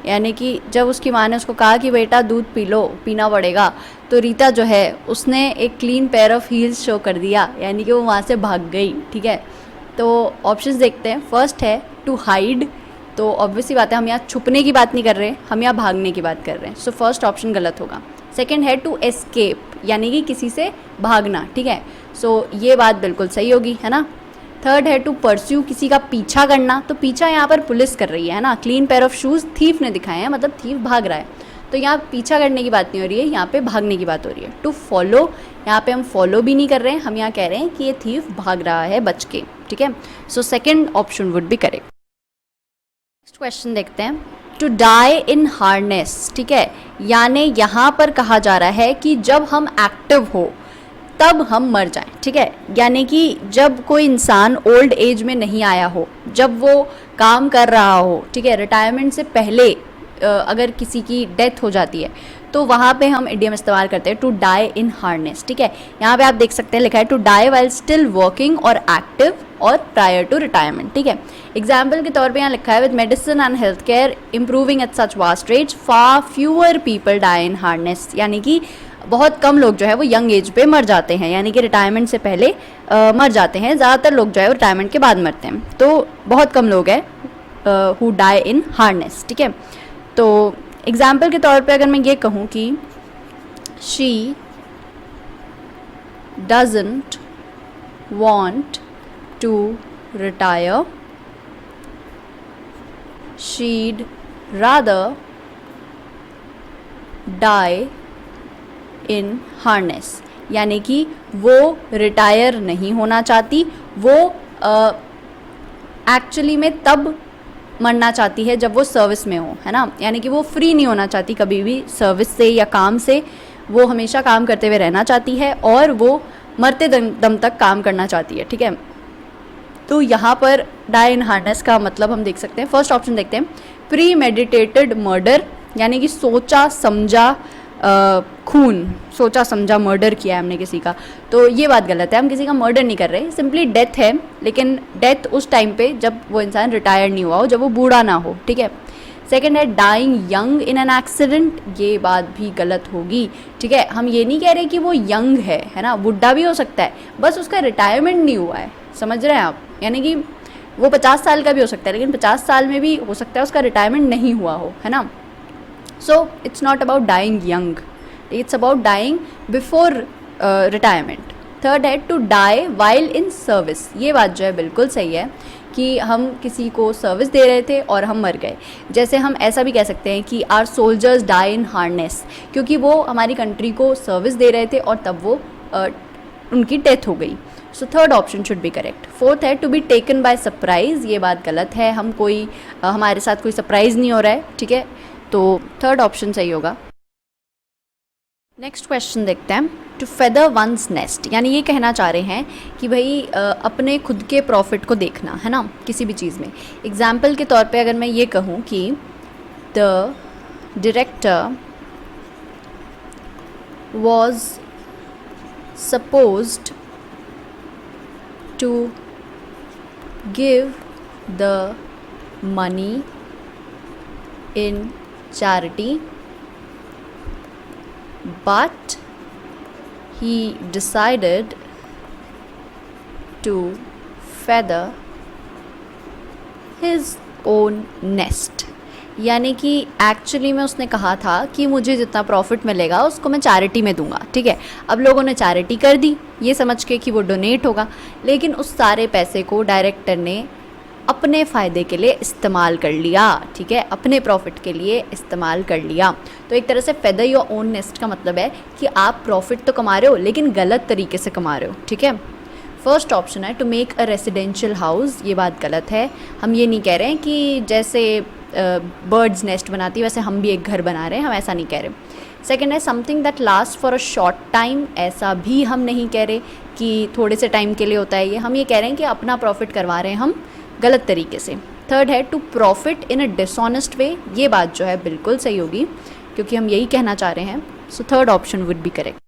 यानी कि जब उसकी माँ ने उसको कहा कि बेटा दूध पी लो, पीना पड़ेगा, तो रीता जो है उसने एक clean pair of heels show कर दिया, यानी कि वो वहाँ से भाग गई, ठीक है। तो ऑप्शंस देखते हैं। फर्स्ट है टू हाइड, तो ऑब्वियसली बात है हम यहाँ छुपने की बात नहीं कर रहे, हम यहाँ भागने की बात कर रहे हैं, सो फर्स्ट ऑप्शन गलत होगा। सेकेंड है टू एस्केप, यानी कि किसी से भागना, ठीक है, सो ये बात बिल्कुल सही होगी, है ना। थर्ड है टू परस्यू, किसी का पीछा करना, तो पीछा यहाँ पर पुलिस कर रही है ना। Clean pair of shoes thief ने दिखाए हैं, मतलब थीफ भाग रहा है, तो यहाँ पीछा करने की बात नहीं हो रही है, यहाँ पे भागने की बात हो रही है। टू फॉलो, यहाँ पे हम फॉलो भी नहीं कर रहे हैं, हम यहाँ कह रहे हैं कि ये थीफ भाग रहा है बच के, ठीक है। So second option would be correct. Next question देखते हैं। टू डाई इन हार्नेस, ठीक है, यानी यहाँ पर कहा जा रहा है कि जब हम एक्टिव हो तब हम मर जाएं, ठीक है, यानी कि जब कोई इंसान ओल्ड एज में नहीं आया हो, जब वो काम कर रहा हो, ठीक है, रिटायरमेंट से पहले अगर किसी की डेथ हो जाती है तो वहाँ पे हम इडियम इस्तेमाल करते हैं टू डाई इन हार्नेस, ठीक है। यहाँ पे आप देख सकते हैं लिखा है to die while still working और एक्टिव और प्रायर टू रिटायरमेंट, ठीक है। एग्जाम्पल के तौर पे यहाँ लिखा है with medicine and health care improving at such vast age far fewer people die in harness, यानी कि बहुत कम लोग जो है वो यंग एज पे मर जाते हैं, यानी कि रिटायरमेंट से पहले मर जाते हैं, ज़्यादातर लोग जो है वो रिटायरमेंट के बाद मरते हैं, तो बहुत कम लोग हैं हु डाई इन हार्नेस, ठीक है। तो एग्जाम्पल के तौर पे अगर मैं ये कहूँ कि she doesn't want to retire, she'd rather die in harness, यानी कि वो रिटायर नहीं होना चाहती, वो एक्चुअली में तब मरना चाहती है जब वो सर्विस में हो, है ना, यानी कि वो फ्री नहीं होना चाहती कभी भी सर्विस से या काम से, वो हमेशा काम करते हुए रहना चाहती है और वो मरते दम तक काम करना चाहती है, ठीक है। तो यहाँ पर डाई इन हार्नेस का मतलब हम देख सकते हैं, फर्स्ट ऑप्शन देखते हैं, प्री मेडिटेटेड मर्डर, यानी कि सोचा समझा खून, सोचा समझा मर्डर किया है हमने किसी का, तो ये बात गलत है, हम किसी का मर्डर नहीं कर रहे, सिंपली डेथ है, लेकिन डेथ उस टाइम पे जब वो इंसान रिटायर्ड नहीं हुआ हो, जब वो बूढ़ा ना हो, ठीक है। सेकेंड है dying young in an accident, ये बात भी गलत होगी, ठीक है। हम ये नहीं कह रहे कि वो यंग है ना, बुढ़ा भी हो सकता है, बस उसका रिटायरमेंट नहीं हुआ है, समझ रहे हैं आप, यानी कि वो 50 साल का भी हो सकता है, लेकिन 50 साल में भी हो सकता है उसका रिटायरमेंट नहीं हुआ हो, है ना। So it's not about dying young, it's about dying before retirement. Third है to die while in service, ये बात जो है बिल्कुल सही है कि हम किसी को सर्विस दे रहे थे और हम मर गए, जैसे हम ऐसा भी कह सकते हैं कि our soldiers die in harness, क्योंकि वो हमारी कंट्री को सर्विस दे रहे थे और तब वो उनकी डेथ हो गई। So third option should be correct. Fourth है to be taken by surprise, ये बात गलत है, हम कोई हमारे साथ कोई सरप्राइज नहीं हो रहा है, ठीक है, तो थर्ड ऑप्शन सही होगा। नेक्स्ट क्वेश्चन देखते हैं, टू फेदर वंस नेस्ट, यानी ये कहना चाह रहे हैं कि भाई अपने खुद के प्रॉफिट को देखना, है ना, किसी भी चीज़ में। एग्जाम्पल के तौर पे अगर मैं ये कहूँ कि the director was supposed to give the money in charity but he decided to feather his own nest, यानी कि एक्चुअली में उसने कहा था कि मुझे जितना प्रॉफिट मिलेगा उसको मैं चैरिटी में दूंगा, ठीक है। अब लोगों ने चैरिटी कर दी ये समझ के कि वो डोनेट होगा, लेकिन उस सारे पैसे को डायरेक्टर ने अपने फ़ायदे के लिए इस्तेमाल कर लिया, ठीक है, अपने प्रॉफिट के लिए इस्तेमाल कर लिया। तो एक तरह से फेदर योर ओन नेस्ट का मतलब है कि आप प्रॉफिट तो कमा रहे हो लेकिन गलत तरीके से कमा रहे हो, ठीक है। फर्स्ट ऑप्शन है to make a residential house, ये बात गलत है, हम ये नहीं कह रहे हैं कि जैसे बर्ड्स नेस्ट बनाती है वैसे हम भी एक घर बना रहे हैं, हम ऐसा नहीं कह रहे। सेकेंड है something that last for a short time, ऐसा भी हम नहीं कह रहे कि थोड़े से टाइम के लिए होता है ये, हम ये कह रहे हैं कि अपना प्रॉफिट करवा रहे हैं हम गलत तरीके से। थर्ड है to profit in a dishonest way, ये बात जो है बिल्कुल सही होगी क्योंकि हम यही कहना चाह रहे हैं, so third option would be correct.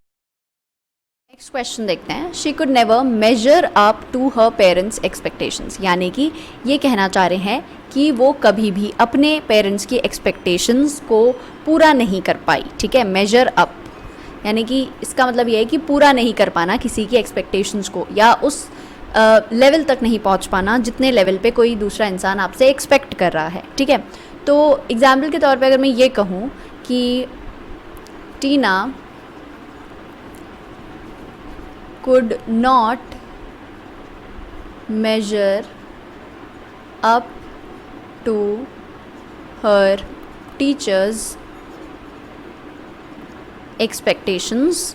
Next question देखते हैं, she could never measure up to her parents expectations, यानी कि ये कहना चाह रहे हैं कि वो कभी भी अपने पेरेंट्स की एक्सपेक्टेशंस को पूरा नहीं कर पाई, ठीक है। मेजर अप यानी कि इसका मतलब ये है कि पूरा नहीं कर पाना किसी की एक्सपेक्टेशंस को, या उस लेवल तक नहीं पहुंच पाना जितने लेवल पे कोई दूसरा इंसान आपसे एक्सपेक्ट कर रहा है, ठीक है। तो एग्जाम्पल के तौर पे अगर मैं ये कहूँ कि टीना could not measure up to her teachers' expectations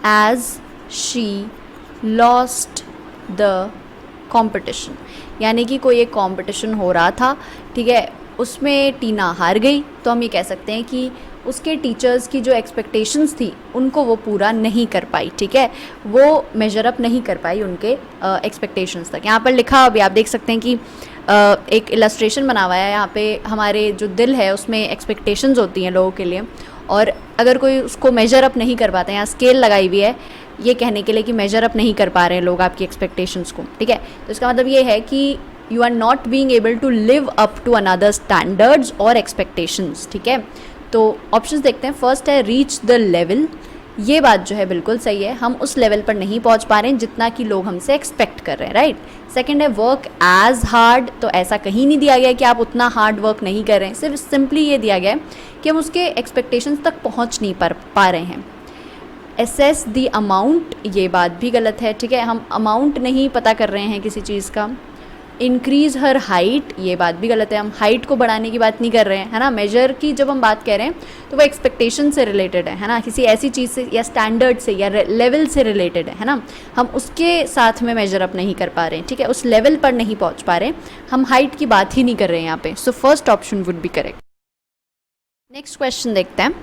as she lost the competition, यानी कि कोई एक कंपटीशन हो रहा था, ठीक है, उसमें टीना हार गई, तो हम ये कह सकते हैं कि उसके टीचर्स की जो एक्सपेक्टेशंस थी उनको वो पूरा नहीं कर पाई, ठीक है, वो मेजर अप नहीं कर पाई उनके एक्सपेक्टेशंस तक। यहाँ पर लिखा अभी आप देख सकते हैं कि एक इलस्ट्रेशन बना हुआ है, यहाँ पे हमारे जो दिल है उसमें एक्सपेक्टेशंस होती हैं लोगों के लिए, और अगर कोई उसको मेजर अप नहीं कर पाते, यहाँ स्केल लगाई हुई है ये कहने के लिए कि मेजर अप नहीं कर पा रहे हैं लोग आपकी एक्सपेक्टेशंस को, ठीक है। तो इसका मतलब ये है कि you are not being able to live up to another standards और एक्सपेक्टेशंस, ठीक है। तो ऑप्शंस देखते हैं, फर्स्ट है रीच द लेवल, ये बात जो है बिल्कुल सही है, हम उस लेवल पर नहीं पहुंच पा रहे हैं जितना कि लोग हमसे एक्सपेक्ट कर रहे हैं, राइट। सेकंड है वर्क एज हार्ड, तो ऐसा कहीं नहीं दिया गया है कि आप उतना हार्ड वर्क नहीं कर रहे हैं, सिर्फ सिंपली ये दिया गया है कि हम उसके एक्सपेक्टेशंस तक पहुंच नहीं पा रहे हैं। एसेस द अमाउंट, ये बात भी गलत है, ठीक है, हम अमाउंट नहीं पता कर रहे हैं किसी चीज़ का। इंक्रीज हर हाइट, ये बात भी गलत है, हम हाइट को बढ़ाने की बात नहीं कर रहे हैं, है ना। मेजर की जब हम बात कह रहे हैं तो वो एक्सपेक्टेशन से रिलेटेड है ना, किसी ऐसी चीज़ से या स्टैंडर्ड से या लेवल से रिलेटेड है ना। हम उसके साथ में मेजर अप नहीं कर पा रहे हैं, ठीक है, उस लेवल पर नहीं पहुंच पा रहे, हम हाइट की बात ही नहीं कर रहे हैं यहाँ पे। So first option would be correct. Next question देखते हैं।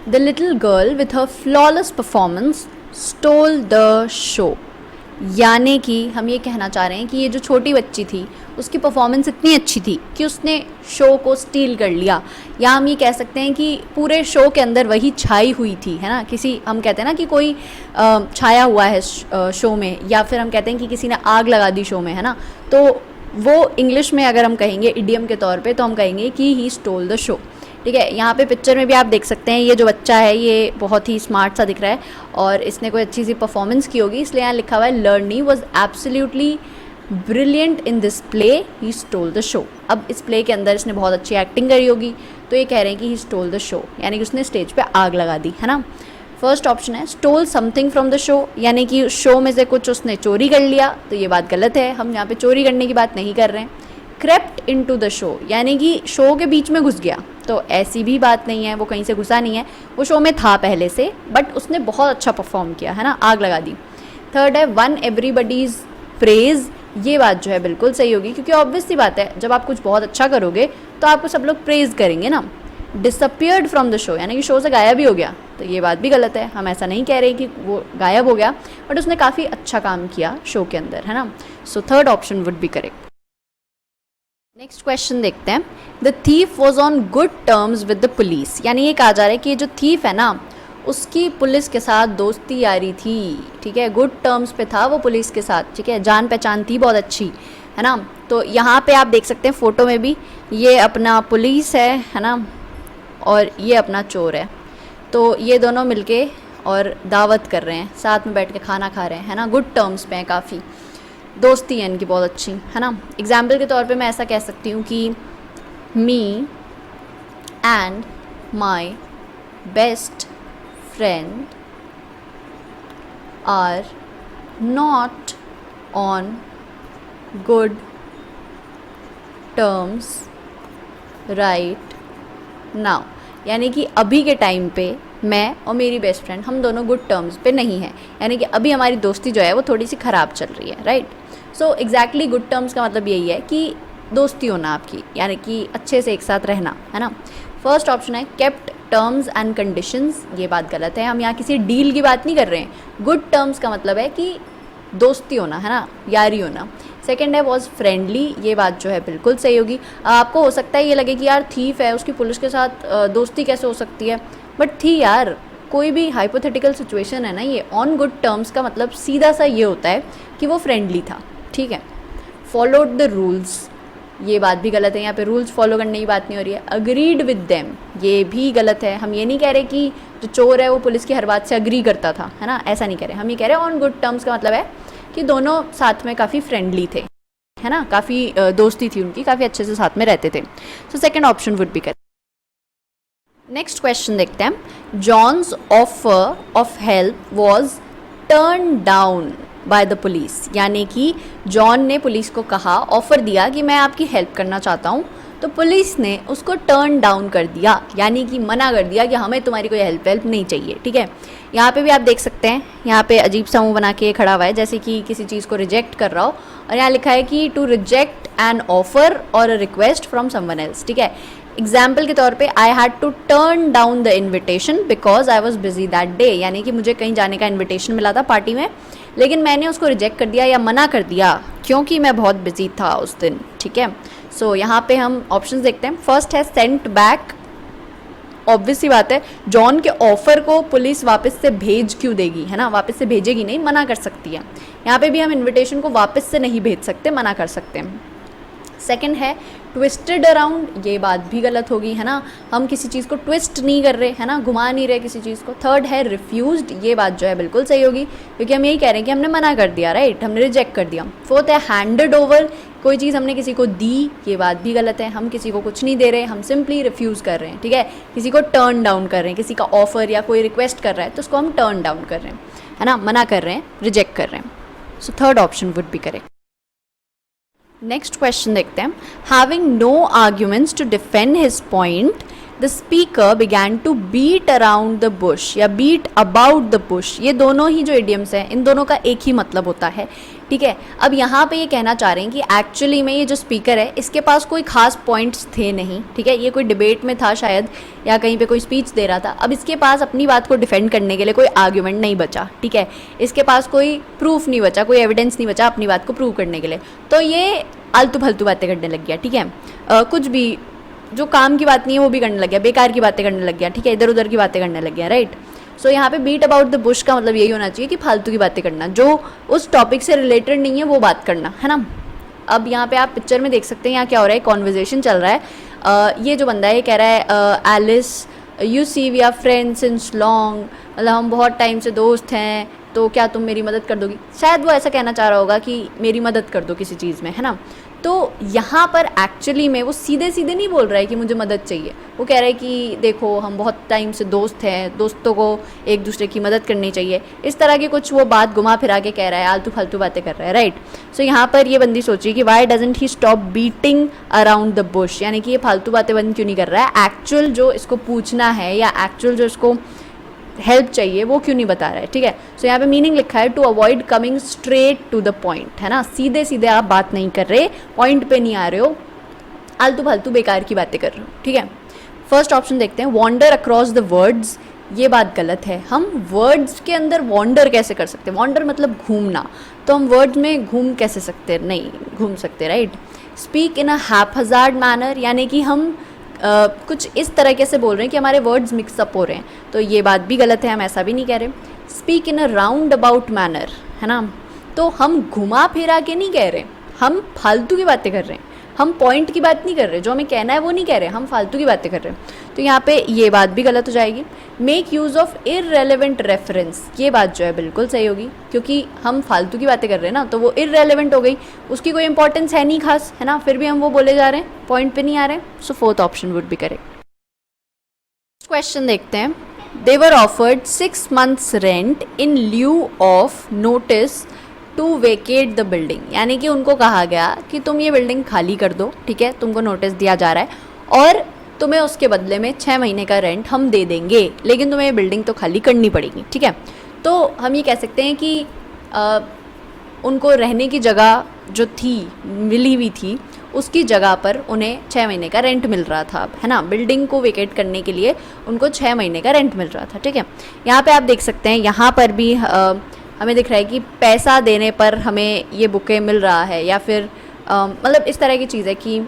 The little girl with her flawless performance stall the show, यानी कि हम ये कहना चाह रहे हैं कि ये जो छोटी बच्ची थी उसकी परफॉर्मेंस इतनी अच्छी थी कि उसने शो को स्टील कर लिया, या हम ये कह सकते हैं कि पूरे शो के अंदर वही छाई हुई थी, है ना। किसी हम कहते हैं ना कि कोई छाया हुआ है शो में, या फिर हम कहते हैं कि किसी ने आग लगा दी शो में, है ना। तो वो इंग्लिश में अगर हम कहेंगे इडियम के तौर पे तो हम कहेंगे कि ही स्टोल द शो, ठीक है। यहाँ पे पिक्चर में भी आप देख सकते हैं ये जो बच्चा है ये बहुत ही स्मार्ट सा दिख रहा है और इसने कोई अच्छी सी परफॉर्मेंस की होगी, इसलिए यहाँ लिखा हुआ है Lerny was absolutely brilliant in this play, he stole the show. अब इस प्ले के अंदर इसने बहुत अच्छी एक्टिंग करी होगी, तो ये कह रहे हैं कि ही स्टोल द शो, यानी कि उसने स्टेज पे आग लगा दी, है ना। फर्स्ट ऑप्शन है stole something from the show, यानी कि शो में से कुछ उसने चोरी कर लिया, तो ये बात गलत है, हम यहाँ पे चोरी करने की बात नहीं कर रहे हैं। क्रेप्ट इनटू द शो, यानी कि शो के बीच में घुस गया, तो ऐसी भी बात नहीं है, वो कहीं से घुसा नहीं है, वो शो में था पहले से, बट उसने बहुत अच्छा परफॉर्म किया, है ना, आग लगा दी। थर्ड है वन एवरीबडीज प्रेज, ये बात जो है बिल्कुल सही होगी, क्योंकि ऑब्वियस सी बात है जब आप कुछ बहुत अच्छा करोगे तो आपको सब लोग प्रेज करेंगे ना। डिसअपियर्ड फ्रॉम द शो, यानी कि शो से गायब ही हो गया, तो ये बात भी गलत है, हम ऐसा नहीं कह रहे कि वो गायब हो गया, बट उसने काफ़ी अच्छा काम किया शो के अंदर, है ना। सो third option would be correct. Next question देखते हैं। The thief was on good terms with the police, यानी ये कहा जा रहा है कि ये जो थीफ है ना उसकी पुलिस के साथ दोस्ती यारी थी, ठीक है, गुड टर्म्स पे था वो पुलिस के साथ, ठीक है, जान पहचान थी बहुत अच्छी, है ना। तो यहाँ पे आप देख सकते हैं फोटो में भी ये अपना पुलिस है ना, और ये अपना चोर है, तो ये दोनों मिलके और दावत कर रहे हैं, साथ में बैठ के खाना खा रहे हैं, है ना, गुड टर्म्स पे हैं, काफ़ी दोस्ती है इनकी बहुत अच्छी, है ना। एग्जाम्पल के तौर पे मैं ऐसा कह सकती हूँ कि me and my best friend are not on good terms right now, यानी कि अभी के टाइम पे मैं और मेरी बेस्ट फ्रेंड हम दोनों गुड टर्म्स पे नहीं हैं, यानी कि अभी हमारी दोस्ती जो है वो थोड़ी सी ख़राब चल रही है, right. So exactly good terms का मतलब यही है कि दोस्ती होना आपकी, यानी कि अच्छे से एक साथ रहना, है ना। फर्स्ट ऑप्शन है केप्ट टर्म्स एंड कंडीशंस, ये बात गलत है, हम यहाँ किसी डील की बात नहीं कर रहे हैं। गुड टर्म्स का मतलब है कि दोस्ती होना, है ना, यारी होना। सेकेंड है वॉज फ्रेंडली, ये बात जो है बिल्कुल सही होगी। आपको हो सकता है ये लगे कि यार थीफ है उसकी पुलिस के साथ दोस्ती कैसे हो सकती है, बट थी यार, कोई भी हाइपोथेटिकल सिचुएशन है ना, ये ऑन गुड टर्म्स का मतलब सीधा सा ये होता है कि वो फ्रेंडली था, ठीक है। फॉलोड द रूल्स, ये बात भी गलत है, यहाँ पे रूल्स फॉलो करने की बात नहीं हो रही है। अग्रीड विद देम, ये भी गलत है, हम ये नहीं कह रहे कि जो चोर है वो पुलिस की हर बात से अग्री करता था, है ना, ऐसा नहीं कह रहे, हम ये कह रहे हैं ऑन गुड टर्म्स का मतलब है कि दोनों साथ में काफ़ी फ्रेंडली थे, है ना, काफ़ी दोस्ती थी उनकी, काफ़ी अच्छे से साथ में रहते थे। So second option would be correct. Next question देखते हैं। John's offer of help was turn down by the police, यानी कि जॉन ने पुलिस को कहा, ऑफर दिया कि मैं आपकी हेल्प करना चाहता हूँ, तो पुलिस ने उसको टर्न डाउन कर दिया, यानी कि मना कर दिया कि हमें तुम्हारी कोई हेल्प नहीं चाहिए, ठीक है। यहाँ पे भी आप देख सकते हैं, यहाँ पे अजीब सा मुंह बना के खड़ा हुआ है जैसे कि किसी चीज़ को रिजेक्ट कर रहा हो, और यहाँ लिखा है कि टू रिजेक्ट एन ऑफर और a request from someone else, ठीक है। एग्जाम्पल के तौर पे I had to turn down the invitation because I was busy that day, यानी कि मुझे कहीं जाने का इन्विटेशन मिला था पार्टी में, लेकिन मैंने उसको रिजेक्ट कर दिया या मना कर दिया क्योंकि मैं बहुत बिजी था उस दिन, ठीक है। सो यहाँ पे हम ऑप्शंस देखते हैं। फर्स्ट है सेंट बैक, ऑब्वियस सी बात है, जॉन के ऑफर को पुलिस वापस से भेज क्यों देगी, है ना, वापस से भेजेगी नहीं, मना कर सकती है। यहाँ पे भी हम इन्विटेशन को वापस से नहीं भेज सकते, मना कर सकते हैं। सेकंड है ट्विस्टेड अराउंड, ये बात भी गलत होगी, है ना, हम किसी चीज़ को ट्विस्ट नहीं कर रहे, है ना, घुमा नहीं रहे किसी चीज़ को। थर्ड है रिफ्यूज्ड, ये बात जो है बिल्कुल सही होगी, क्योंकि हम यही कह रहे हैं कि हमने मना कर दिया, राइट, हमने रिजेक्ट कर दिया। फोर्थ है हैंडेड ओवर, कोई चीज़ हमने किसी को दी, ये बात भी गलत है, हम किसी को कुछ नहीं दे रहे, हम सिंपली रिफ्यूज़ कर रहे हैं, ठीक है। किसी को टर्न डाउन कर रहे हैं, किसी का ऑफर या कोई रिक्वेस्ट कर रहा है तो उसको हम टर्न डाउन कर रहे हैं, है ना, मना कर रहे हैं, रिजेक्ट कर रहे हैं। So third option would be correct. Next question देखते हैं. Having no arguments to defend his point, the speaker began to beat around the bush या बीट अबाउट द बुश. ये दोनों ही जो इडियम्स हैं, इन दोनों का एक ही मतलब होता है. ठीक है, अब यहाँ पे ये कहना चाह रहे हैं कि एक्चुअली में ये जो स्पीकर है, इसके पास कोई खास पॉइंट्स थे नहीं. ठीक है, ये कोई डिबेट में था शायद, या कहीं पे कोई स्पीच दे रहा था. अब इसके पास अपनी बात को डिफेंड करने के लिए कोई आर्ग्यूमेंट नहीं बचा. ठीक है, इसके पास कोई प्रूफ नहीं बचा, कोई एविडेंस नहीं बचा अपनी बात को प्रूव करने के लिए. तो ये आलतू फालतू बातें करने लग गया. ठीक है, कुछ भी जो काम की बात नहीं है वो भी करने लग गया, बेकार की बातें करने लग गया. ठीक है, इधर उधर की बातें करने लग गया. राइट. सो यहाँ पे बीट अबाउट द बुश का मतलब यही होना चाहिए कि फालतू की बातें करना, जो उस टॉपिक से रिलेटेड नहीं है वो बात करना, है ना. अब यहाँ पे आप पिक्चर में देख सकते हैं यहाँ क्या हो रहा है, कॉन्वर्जेशन चल रहा है. ये जो बंदा है ये कह रहा है Alice you see we are friends since long, मतलब हम बहुत टाइम से दोस्त हैं, तो क्या तुम मेरी मदद कर दोगी. शायद वो ऐसा कहना चाह रहा होगा कि मेरी मदद कर दो किसी चीज़ में, है ना. तो यहाँ पर एक्चुअली में वो सीधे सीधे नहीं बोल रहा है कि मुझे मदद चाहिए. वो कह रहा है कि देखो हम बहुत टाइम से दोस्त हैं, दोस्तों को एक दूसरे की मदद करनी चाहिए. इस तरह की कुछ वो बात घुमा फिरा के कह रहा है, आलतू फालतू बातें कर रहा है. राइट. सो यहाँ पर ये बंदी सोची कि why doesn't he stop beating around the bush, यानी कि ये फालतू बातें बंद क्यों नहीं कर रहा है, एक्चुअल जो इसको पूछना है या एक्चुअल जो इसको हेल्प चाहिए वो क्यों नहीं बता रहा है. ठीक है. सो यहाँ पे मीनिंग लिखा है to avoid coming straight to the point, है ना. सीधे सीधे आप बात नहीं कर रहे, पॉइंट पे नहीं आ रहे हो, आलतू फालतू बेकार की बातें कर रहे हो. ठीक है. फर्स्ट ऑप्शन देखते हैं, वॉन्डर अक्रॉस द वर्ड्स. ये बात गलत है. हम वर्ड्स के अंदर वॉन्डर कैसे कर सकते हैं. वॉन्डर मतलब घूमना, तो हम वर्ड्स में घूम कैसे सकते, नहीं घूम सकते. Right. Speak in a haphazard manner, यानी कि हम कुछ इस तरीके से बोल रहे हैं कि हमारे वर्ड्स मिक्सअप हो रहे हैं, तो ये बात भी गलत है, हम ऐसा भी नहीं कह रहे. Speak in a round about manner, है ना. तो हम घुमा फिरा के नहीं कह रहे, हम फालतू की बातें कर रहे हैं, हम पॉइंट की बात नहीं कर रहे, जो हमें कहना है वो नहीं कह रहे, हम फालतू की बातें कर रहे हैं. तो यहाँ पे ये बात भी गलत हो जाएगी. Make use of irrelevant reference, ये बात जो है बिल्कुल सही होगी, क्योंकि हम फालतू की बातें कर रहे हैं ना, तो वो इररेलेवेंट हो गई, उसकी कोई इंपॉर्टेंस है नहीं खास, है ना, फिर भी हम वो बोले जा रहे हैं, पॉइंट पे नहीं आ रहे हैं. So fourth option would be correct. Question देखते हैं. They were offered 6 months rent in lieu of notice to vacate the building, यानी कि उनको कहा गया कि तुम ये बिल्डिंग खाली कर दो. ठीक है, तुमको नोटिस दिया जा रहा है और तुम्हें उसके बदले में 6 महीने का रेंट हम दे देंगे, लेकिन तुम्हें ये बिल्डिंग तो खाली करनी पड़ेगी. ठीक है. तो हम ये कह सकते हैं कि उनको रहने की जगह जो थी, मिली हुई थी, उसकी जगह पर उन्हें 6 महीने का रेंट मिल रहा था. अब, है ना, बिल्डिंग को वेकेट करने के लिए उनको 6 महीने का रेंट मिल रहा था. ठीक है. यहाँ पे आप देख सकते हैं, यहाँ पर भी हमें दिख रहा है कि पैसा देने पर हमें ये बुके मिल रहा है, या फिर मतलब इस तरह की चीज़ है कि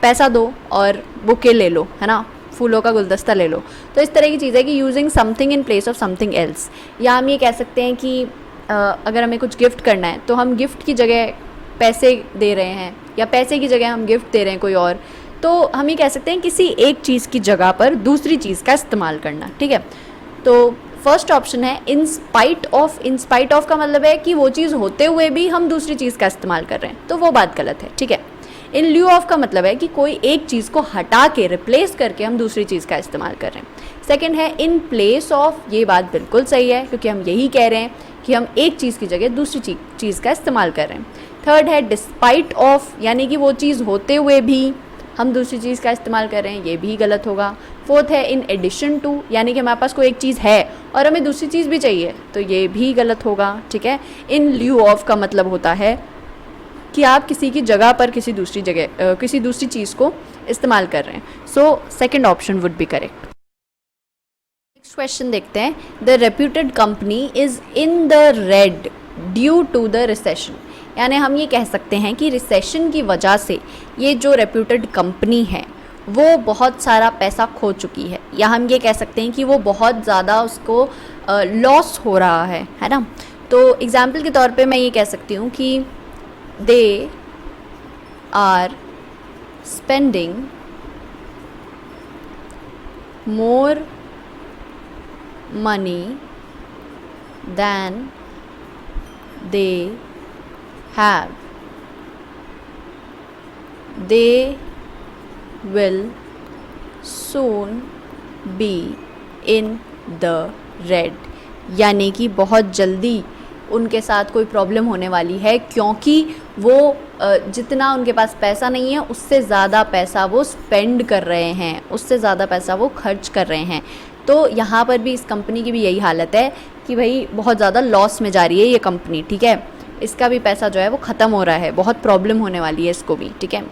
पैसा दो और बुके ले लो, है ना, फूलों का गुलदस्ता ले लो. तो इस तरह की चीज़ है कि using something in place of something else. या हम ये कह सकते हैं कि अगर हमें कुछ गिफ्ट करना है तो हम गिफ्ट की जगह पैसे दे रहे हैं, या पैसे की जगह हम गिफ्ट दे रहे हैं कोई और, तो हम ये कह सकते हैं किसी एक चीज़ की जगह पर दूसरी चीज़ का इस्तेमाल करना. ठीक है. तो फर्स्ट ऑप्शन है in spite of. In spite of का मतलब है कि वो चीज़ होते हुए भी हम दूसरी चीज़ का इस्तेमाल कर रहे हैं, तो वो बात गलत है. ठीक है. इन ल्यू ऑफ का मतलब है कि कोई एक चीज़ को हटा के रिप्लेस करके हम दूसरी चीज़ का इस्तेमाल कर रहे हैं. सेकंड है इन प्लेस ऑफ. ये बात बिल्कुल सही है, क्योंकि हम यही कह रहे हैं कि हम एक चीज़ की जगह दूसरी चीज़ का इस्तेमाल कर रहे हैं. थर्ड है डिस्पाइट ऑफ, यानी कि वो चीज़ होते हुए भी हम दूसरी चीज़ का इस्तेमाल कर रहे हैं, ये भी गलत होगा. फोर्थ है इन एडिशन टू, यानी कि हमारे पास कोई एक चीज़ है और हमें दूसरी चीज़ भी चाहिए, तो ये भी गलत होगा. ठीक है. इन ल्यू ऑफ का मतलब होता है कि आप किसी की जगह पर किसी दूसरी चीज़ को इस्तेमाल कर रहे हैं. So second option would be correct. Next question देखते हैं. The reputed company is in the red due to the recession, यानी हम ये कह सकते हैं कि रिसेशन की वजह से ये जो रेप्यूटेड कंपनी है वो बहुत सारा पैसा खो चुकी है, या हम ये कह सकते हैं कि वो बहुत ज़्यादा उसको लॉस हो रहा है ना. तो एग्जाम्पल के तौर पे मैं ये कह सकती हूँ कि they are spending more money than they have. They will soon be in the red, यानी कि बहुत जल्दी उनके साथ कोई प्रॉब्लम होने वाली है, क्योंकि वो जितना उनके पास पैसा नहीं है उससे ज़्यादा पैसा वो स्पेंड कर रहे हैं, उससे ज़्यादा पैसा वो खर्च कर रहे हैं। तो यहाँ पर भी इस कंपनी की भी यही हालत है कि भाई बहुत ज़्यादा लॉस में जा रही है ये कंपनी, ठीक है। इसका भी पैसा जो है वो ख़त्म हो रहा है, बहुत प्रॉब्लम होने वाली है इसको भी, ठीक है।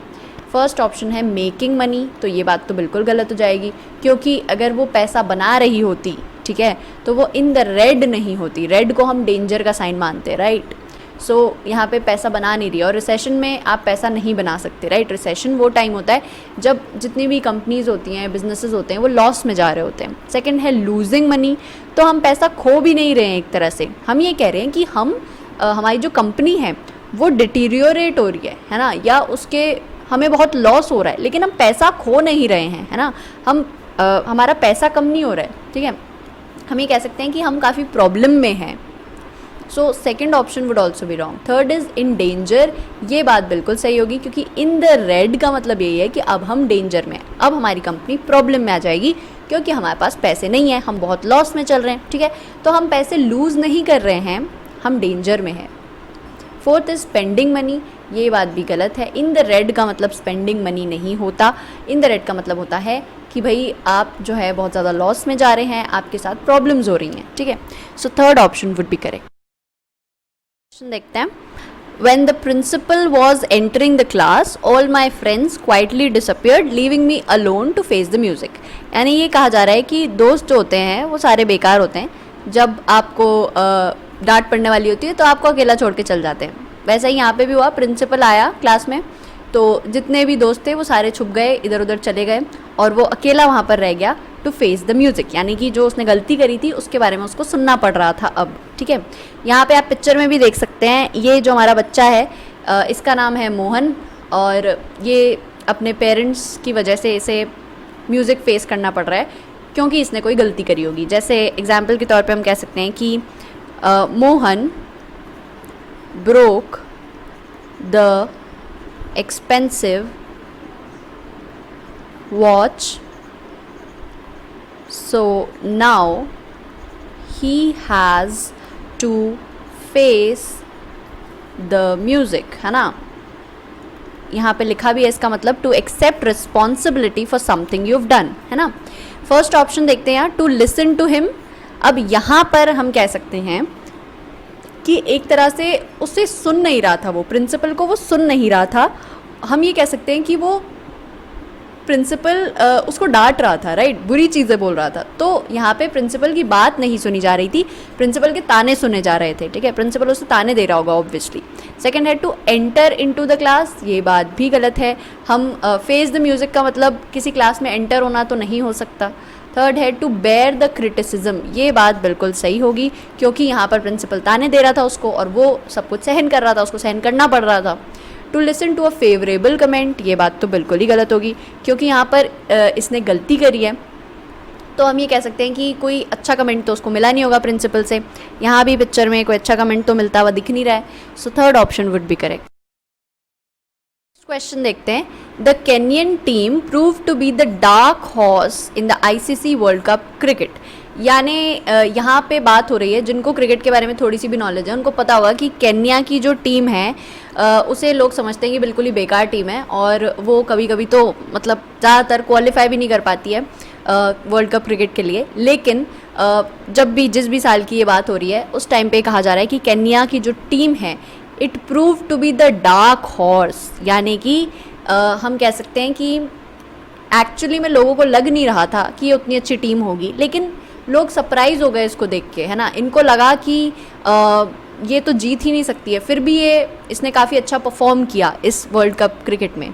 फर्स्ट ऑप्शन है मेकिंग मनी, तो ये बात तो बिल्कुल गलत हो जाएगी, क्योंकि अगर वो पैसा बना रही होती, ठीक है, तो वो इन द रेड नहीं होती। रेड को हम डेंजर का साइन मानते हैं, राइट। सो यहाँ पे पैसा बना नहीं रही है, और रिसेशन में आप पैसा नहीं बना सकते, राइट। रिसेशन वो टाइम होता है जब जितनी भी कंपनीज होती हैं, बिजनेसेस होते हैं, वो लॉस में जा रहे होते हैं। सेकंड है लूजिंग मनी, तो हम पैसा खो भी नहीं रहे हैं एक तरह से, हम ये कह रहे हैं कि हमारी जो कंपनी है वो डिटीरियोरेट हो रही है ना, या उसके हमें बहुत लॉस हो रहा है, लेकिन हम पैसा खो नहीं रहे हैं, है ना। हमारा पैसा कम नहीं हो रहा है, ठीक है। हम ये कह सकते हैं कि हम काफ़ी प्रॉब्लम में हैं। सो second option would also be wrong. Third is in danger, ये बात बिल्कुल सही होगी, क्योंकि इन द रेड का मतलब यही है कि अब हम डेंजर में हैं, अब हमारी कंपनी प्रॉब्लम में आ जाएगी, क्योंकि हमारे पास पैसे नहीं हैं, हम बहुत लॉस में चल रहे हैं, ठीक है। तो हम पैसे लूज़ नहीं कर रहे हैं, हम डेंजर में हैं। फोर्थ इज स्पेंडिंग मनी, ये बात भी गलत है। इन द रेड का मतलब स्पेंडिंग मनी नहीं होता, इन द रेड का मतलब होता है कि भाई आप जो है बहुत ज़्यादा लॉस में जा रहे हैं, आपके साथ प्रॉब्लम्स हो रही हैं, ठीक है। So third option would be correct. Question देखते हैं। When the principal was entering the class, all my friends quietly disappeared, leaving me alone to face the music. यानी ये कहा जा रहा है कि दोस्त जो होते हैं वो सारे बेकार होते हैं, जब आपको डांट पड़ने वाली होती है तो आपको अकेला छोड़ के चल जाते हैं। वैसा ही यहाँ पे भी हुआ, प्रिंसिपल आया क्लास में तो जितने भी दोस्त थे वो सारे छुप गए, इधर उधर चले गए, और वो अकेला वहाँ पर रह गया टू फेस द म्यूज़िक, यानी कि जो उसने गलती करी थी उसके बारे में उसको सुनना पड़ रहा था अब, ठीक है। यहाँ पे आप पिक्चर में भी देख सकते हैं, ये जो हमारा बच्चा है इसका नाम है मोहन, और ये अपने पेरेंट्स की वजह से इसे म्यूज़िक फेस करना पड़ रहा है, क्योंकि इसने कोई गलती करी होगी। जैसे एग्जाम्पल के तौर पे हम कह सकते हैं कि Mohan broke the expensive watch, so now he has to face the music, है ना। यहाँ पे लिखा भी है इसका मतलब to accept responsibility for something you have done, है ना। फर्स्ट ऑप्शन देखते हैं यहाँ, टू लिसन टू हिम। अब यहाँ पर हम कह सकते हैं कि एक तरह से उसे सुन नहीं रहा था, वो प्रिंसिपल को वो सुन नहीं रहा था। हम ये कह सकते हैं कि वो प्रिंसिपल उसको डांट रहा था, राइट, बुरी चीज़ें बोल रहा था। तो यहाँ पे प्रिंसिपल की बात नहीं सुनी जा रही थी, प्रिंसिपल के ताने सुने जा रहे थे, ठीक है। प्रिंसिपल उसे ताने दे रहा होगा ऑब्वियसली। सेकंड है to enter into the class, ये बात भी गलत है। हम फेस द म्यूज़िक का मतलब किसी क्लास में एंटर होना तो नहीं हो सकता। थर्ड है टू बेयर द क्रिटिसिज्म, ये बात बिल्कुल सही होगी, क्योंकि यहाँ पर प्रिंसिपल ताने दे रहा था उसको और वो सब कुछ सहन कर रहा था, उसको सहन करना पड़ रहा था। To listen to a favourable comment, ये बात तो बिल्कुल ही गलत होगी, क्योंकि यहाँ पर इसने गलती करी है, तो हम ये कह सकते हैं कि कोई अच्छा कमेंट तो उसको मिला नहीं होगा प्रिंसिपल से। यहाँ भी पिक्चर में कोई अच्छा कमेंट तो मिलता हुआ दिख नहीं रहा है। So third option would be correct. Question देखते हैं। The Kenyan team prove to be the dark horse in the ICC World Cup cricket, यानी यहाँ पे बात हो रही है, जिनको क्रिकेट के बारे में थोड़ी सी भी नॉलेज है उनको पता होगा कि केन्या की जो टीम है उसे लोग समझते हैं कि बिल्कुल ही बेकार टीम है, और वो कभी कभी तो मतलब ज़्यादातर क्वालिफाई भी नहीं कर पाती है वर्ल्ड कप क्रिकेट के लिए। लेकिन जब भी जिस भी साल की ये बात हो रही है उस टाइम पे कहा जा रहा है कि केन्या की जो टीम है it prove to be the dark horse, यानी कि हम कह सकते हैं कि एक्चुअली में लोगों को लग नहीं रहा था कि ये उतनी अच्छी टीम होगी, लेकिन लोग सरप्राइज हो गए इसको देख के, है ना। इनको लगा कि ये तो जीत ही नहीं सकती है, फिर भी इसने काफ़ी अच्छा परफॉर्म किया इस वर्ल्ड कप क्रिकेट में,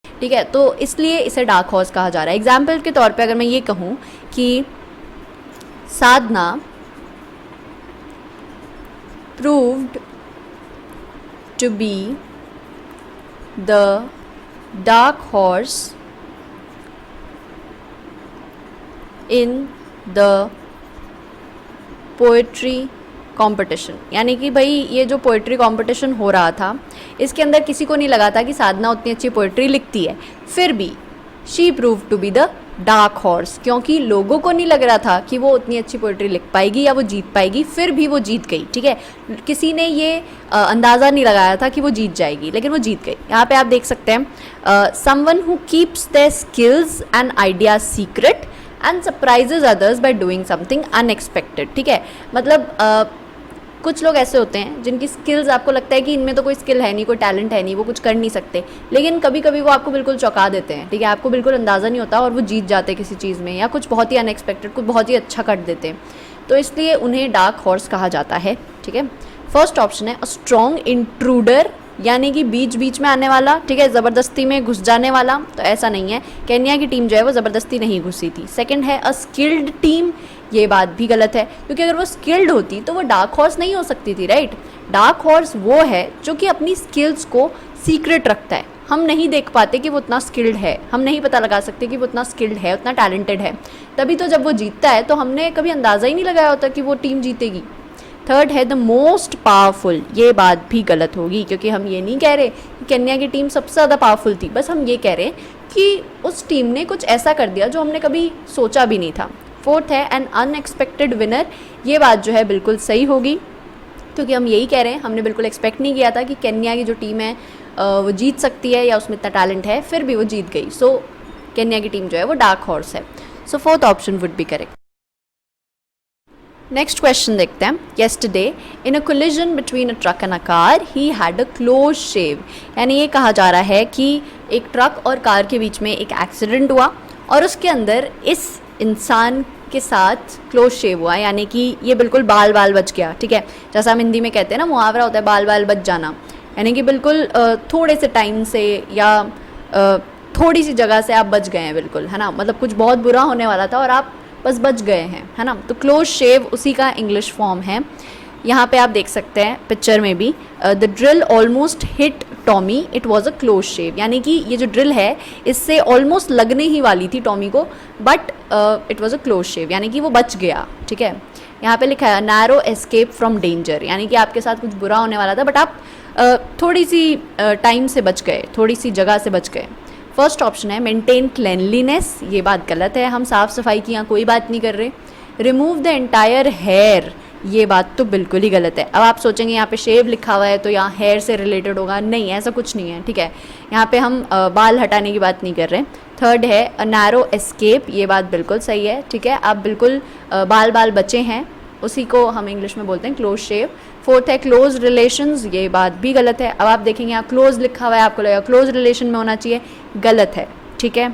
ठीक है। तो इसलिए इसे डार्क हॉर्स कहा जा रहा है। एग्जाम्पल के तौर पे अगर मैं ये कहूँ कि Sadhana proved to be the dark horse in the poetry competition, यानी कि भाई ये जो पोएट्री कंपटीशन हो रहा था इसके अंदर किसी को नहीं लगा था कि साधना उतनी अच्छी पोएट्री लिखती है, फिर भी she prove to be the dark horse, क्योंकि लोगों को नहीं लग रहा था कि वो उतनी अच्छी पोइट्री लिख पाएगी या वो जीत पाएगी, फिर भी वो जीत गई, ठीक है। किसी ने ये अंदाज़ा नहीं लगाया था कि वो जीत जाएगी, लेकिन वो जीत गई। यहाँ पे आप देख सकते हैं someone who keeps their skills and ideas secret and surprises others by doing something unexpected, ठीक है। मतलब कुछ लोग ऐसे होते हैं जिनकी स्किल्स आपको लगता है कि इनमें तो कोई स्किल है नहीं, कोई टैलेंट है नहीं, वो कुछ कर नहीं सकते, लेकिन कभी कभी वो आपको बिल्कुल चौंका देते हैं, ठीक है। आपको बिल्कुल अंदाज़ा नहीं होता और वो जीत जाते हैं किसी चीज़ में, या कुछ बहुत ही अनएक्सपेक्टेड, कुछ बहुत ही अच्छा कर देते हैं, तो इसलिए उन्हें डार्क हॉर्स कहा जाता है, ठीक है। फर्स्ट ऑप्शन है अ स्ट्रॉन्ग इंट्रूडर, यानी कि बीच बीच में आने वाला, ठीक है, ज़बरदस्ती में घुस जाने वाला, तो ऐसा नहीं है। केन्या की टीम जो है वो ज़बरदस्ती नहीं घुसी थी। सेकंड है अ स्किल्ड टीम, ये बात भी गलत है, क्योंकि अगर वो स्किल्ड होती तो वो डार्क हॉर्स नहीं हो सकती थी, राइट। डार्क हॉर्स वो है जो कि अपनी स्किल्स को सीक्रेट रखता है, हम नहीं देख पाते कि वो उतना स्किल्ड है, हम नहीं पता लगा सकते कि वो उतना स्किल्ड है, उतना टैलेंटेड है, तभी तो जब वो जीतता है तो हमने कभी अंदाज़ा ही नहीं लगाया होता कि वो टीम जीतेगी। थर्ड है द मोस्ट पावरफुल, ये बात भी गलत होगी, क्योंकि हम ये नहीं कह रहे कि केन्या की टीम सबसे ज़्यादा पावरफुल थी, बस हम ये कह रहे हैं कि उस टीम ने कुछ ऐसा कर दिया जो हमने कभी सोचा भी नहीं था। फोर्थ है एन अनएक्सपेक्टेड विनर, ये बात जो है बिल्कुल सही होगी, क्योंकि हम यही कह रहे हैं, हमने बिल्कुल एक्सपेक्ट नहीं किया था कि केन्या की जो टीम है वो जीत सकती है या उसमें इतना टैलेंट है, फिर भी वो जीत गई। सो केन्या की टीम जो है वो डार्क हॉर्स है। So fourth option would be correct. Next question देखते हैं। Yesterday in a collision between a truck and a car he had a close shave, यानी ये कहा जा रहा है कि एक ट्रक और कार के बीच में एक एक्सीडेंट हुआ और उसके अंदर इस इंसान के साथ क्लोज शेव हुआ, यानी कि ये बिल्कुल बाल बाल बच गया, ठीक है। जैसा हम हिंदी में कहते हैं ना, मुहावरा होता है बाल बाल बच जाना, यानी कि बिल्कुल थोड़े से टाइम से या थोड़ी सी जगह से आप बच गए हैं, बिल्कुल, है ना। मतलब कुछ बहुत बुरा होने वाला था और आप बस बच गए हैं, है ना। तो क्लोज शेव उसी का इंग्लिश फॉर्म है। यहाँ पे आप देख सकते हैं पिक्चर में भी, the drill almost hit Tommy, it was a close shave, यानी कि ये जो ड्रिल है इससे ऑलमोस्ट लगने ही वाली थी टॉमी को, but it was a close shave, यानी कि वो बच गया, ठीक है। यहाँ पे लिखा है नैरो एस्केप फ्रॉम डेंजर, यानी कि आपके साथ कुछ बुरा होने वाला था बट आप थोड़ी सी टाइम से बच गए, थोड़ी सी जगह से बच गए। फर्स्ट ऑप्शन है मेंटेन क्लेनलीनेस, ये बात गलत है, हम साफ़ सफाई की यहाँ कोई बात नहीं कर रहे। रिमूव द एंटायर हेयर, ये बात तो बिल्कुल ही गलत है। अब आप सोचेंगे यहाँ पे शेव लिखा हुआ है तो यहाँ हेयर से रिलेटेड होगा, नहीं, ऐसा कुछ नहीं है, ठीक है। यहाँ पे हम बाल हटाने की बात नहीं कर रहे। थर्ड है अ नैरो एस्केप, ये बात बिल्कुल सही है, ठीक है। आप बिल्कुल बाल बाल बचे हैं, उसी को हम इंग्लिश में बोलते हैं क्लोज शेव। फोर्थ है क्लोज रिलेशंस, ये बात भी गलत है। अब आप देखेंगे यहाँ क्लोज लिखा हुआ है, आपको लगेगा क्लोज रिलेशन में होना चाहिए, गलत है, ठीक है।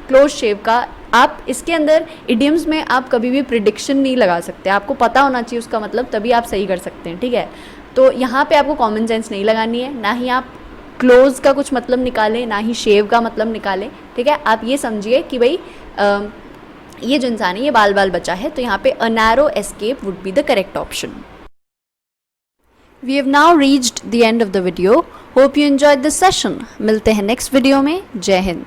क्लोज शेव का आप इसके अंदर इडियम्स में आप कभी भी प्रिडिक्शन नहीं लगा सकते, आपको पता होना चाहिए उसका मतलब, तभी आप सही कर सकते हैं, ठीक है। तो यहाँ पे आपको कॉमन सेंस नहीं लगानी है, ना ही आप क्लोज का कुछ मतलब निकालें, ना ही शेव का मतलब निकालें, ठीक है। आप ये समझिए कि भाई ये जो इंसान है ये बाल बाल बचा है, तो यहाँ पे a narrow escape would be the correct option. We have now reached the end of the video, hope you enjoyed this session. मिलते हैं नेक्स्ट वीडियो में, जय हिंद।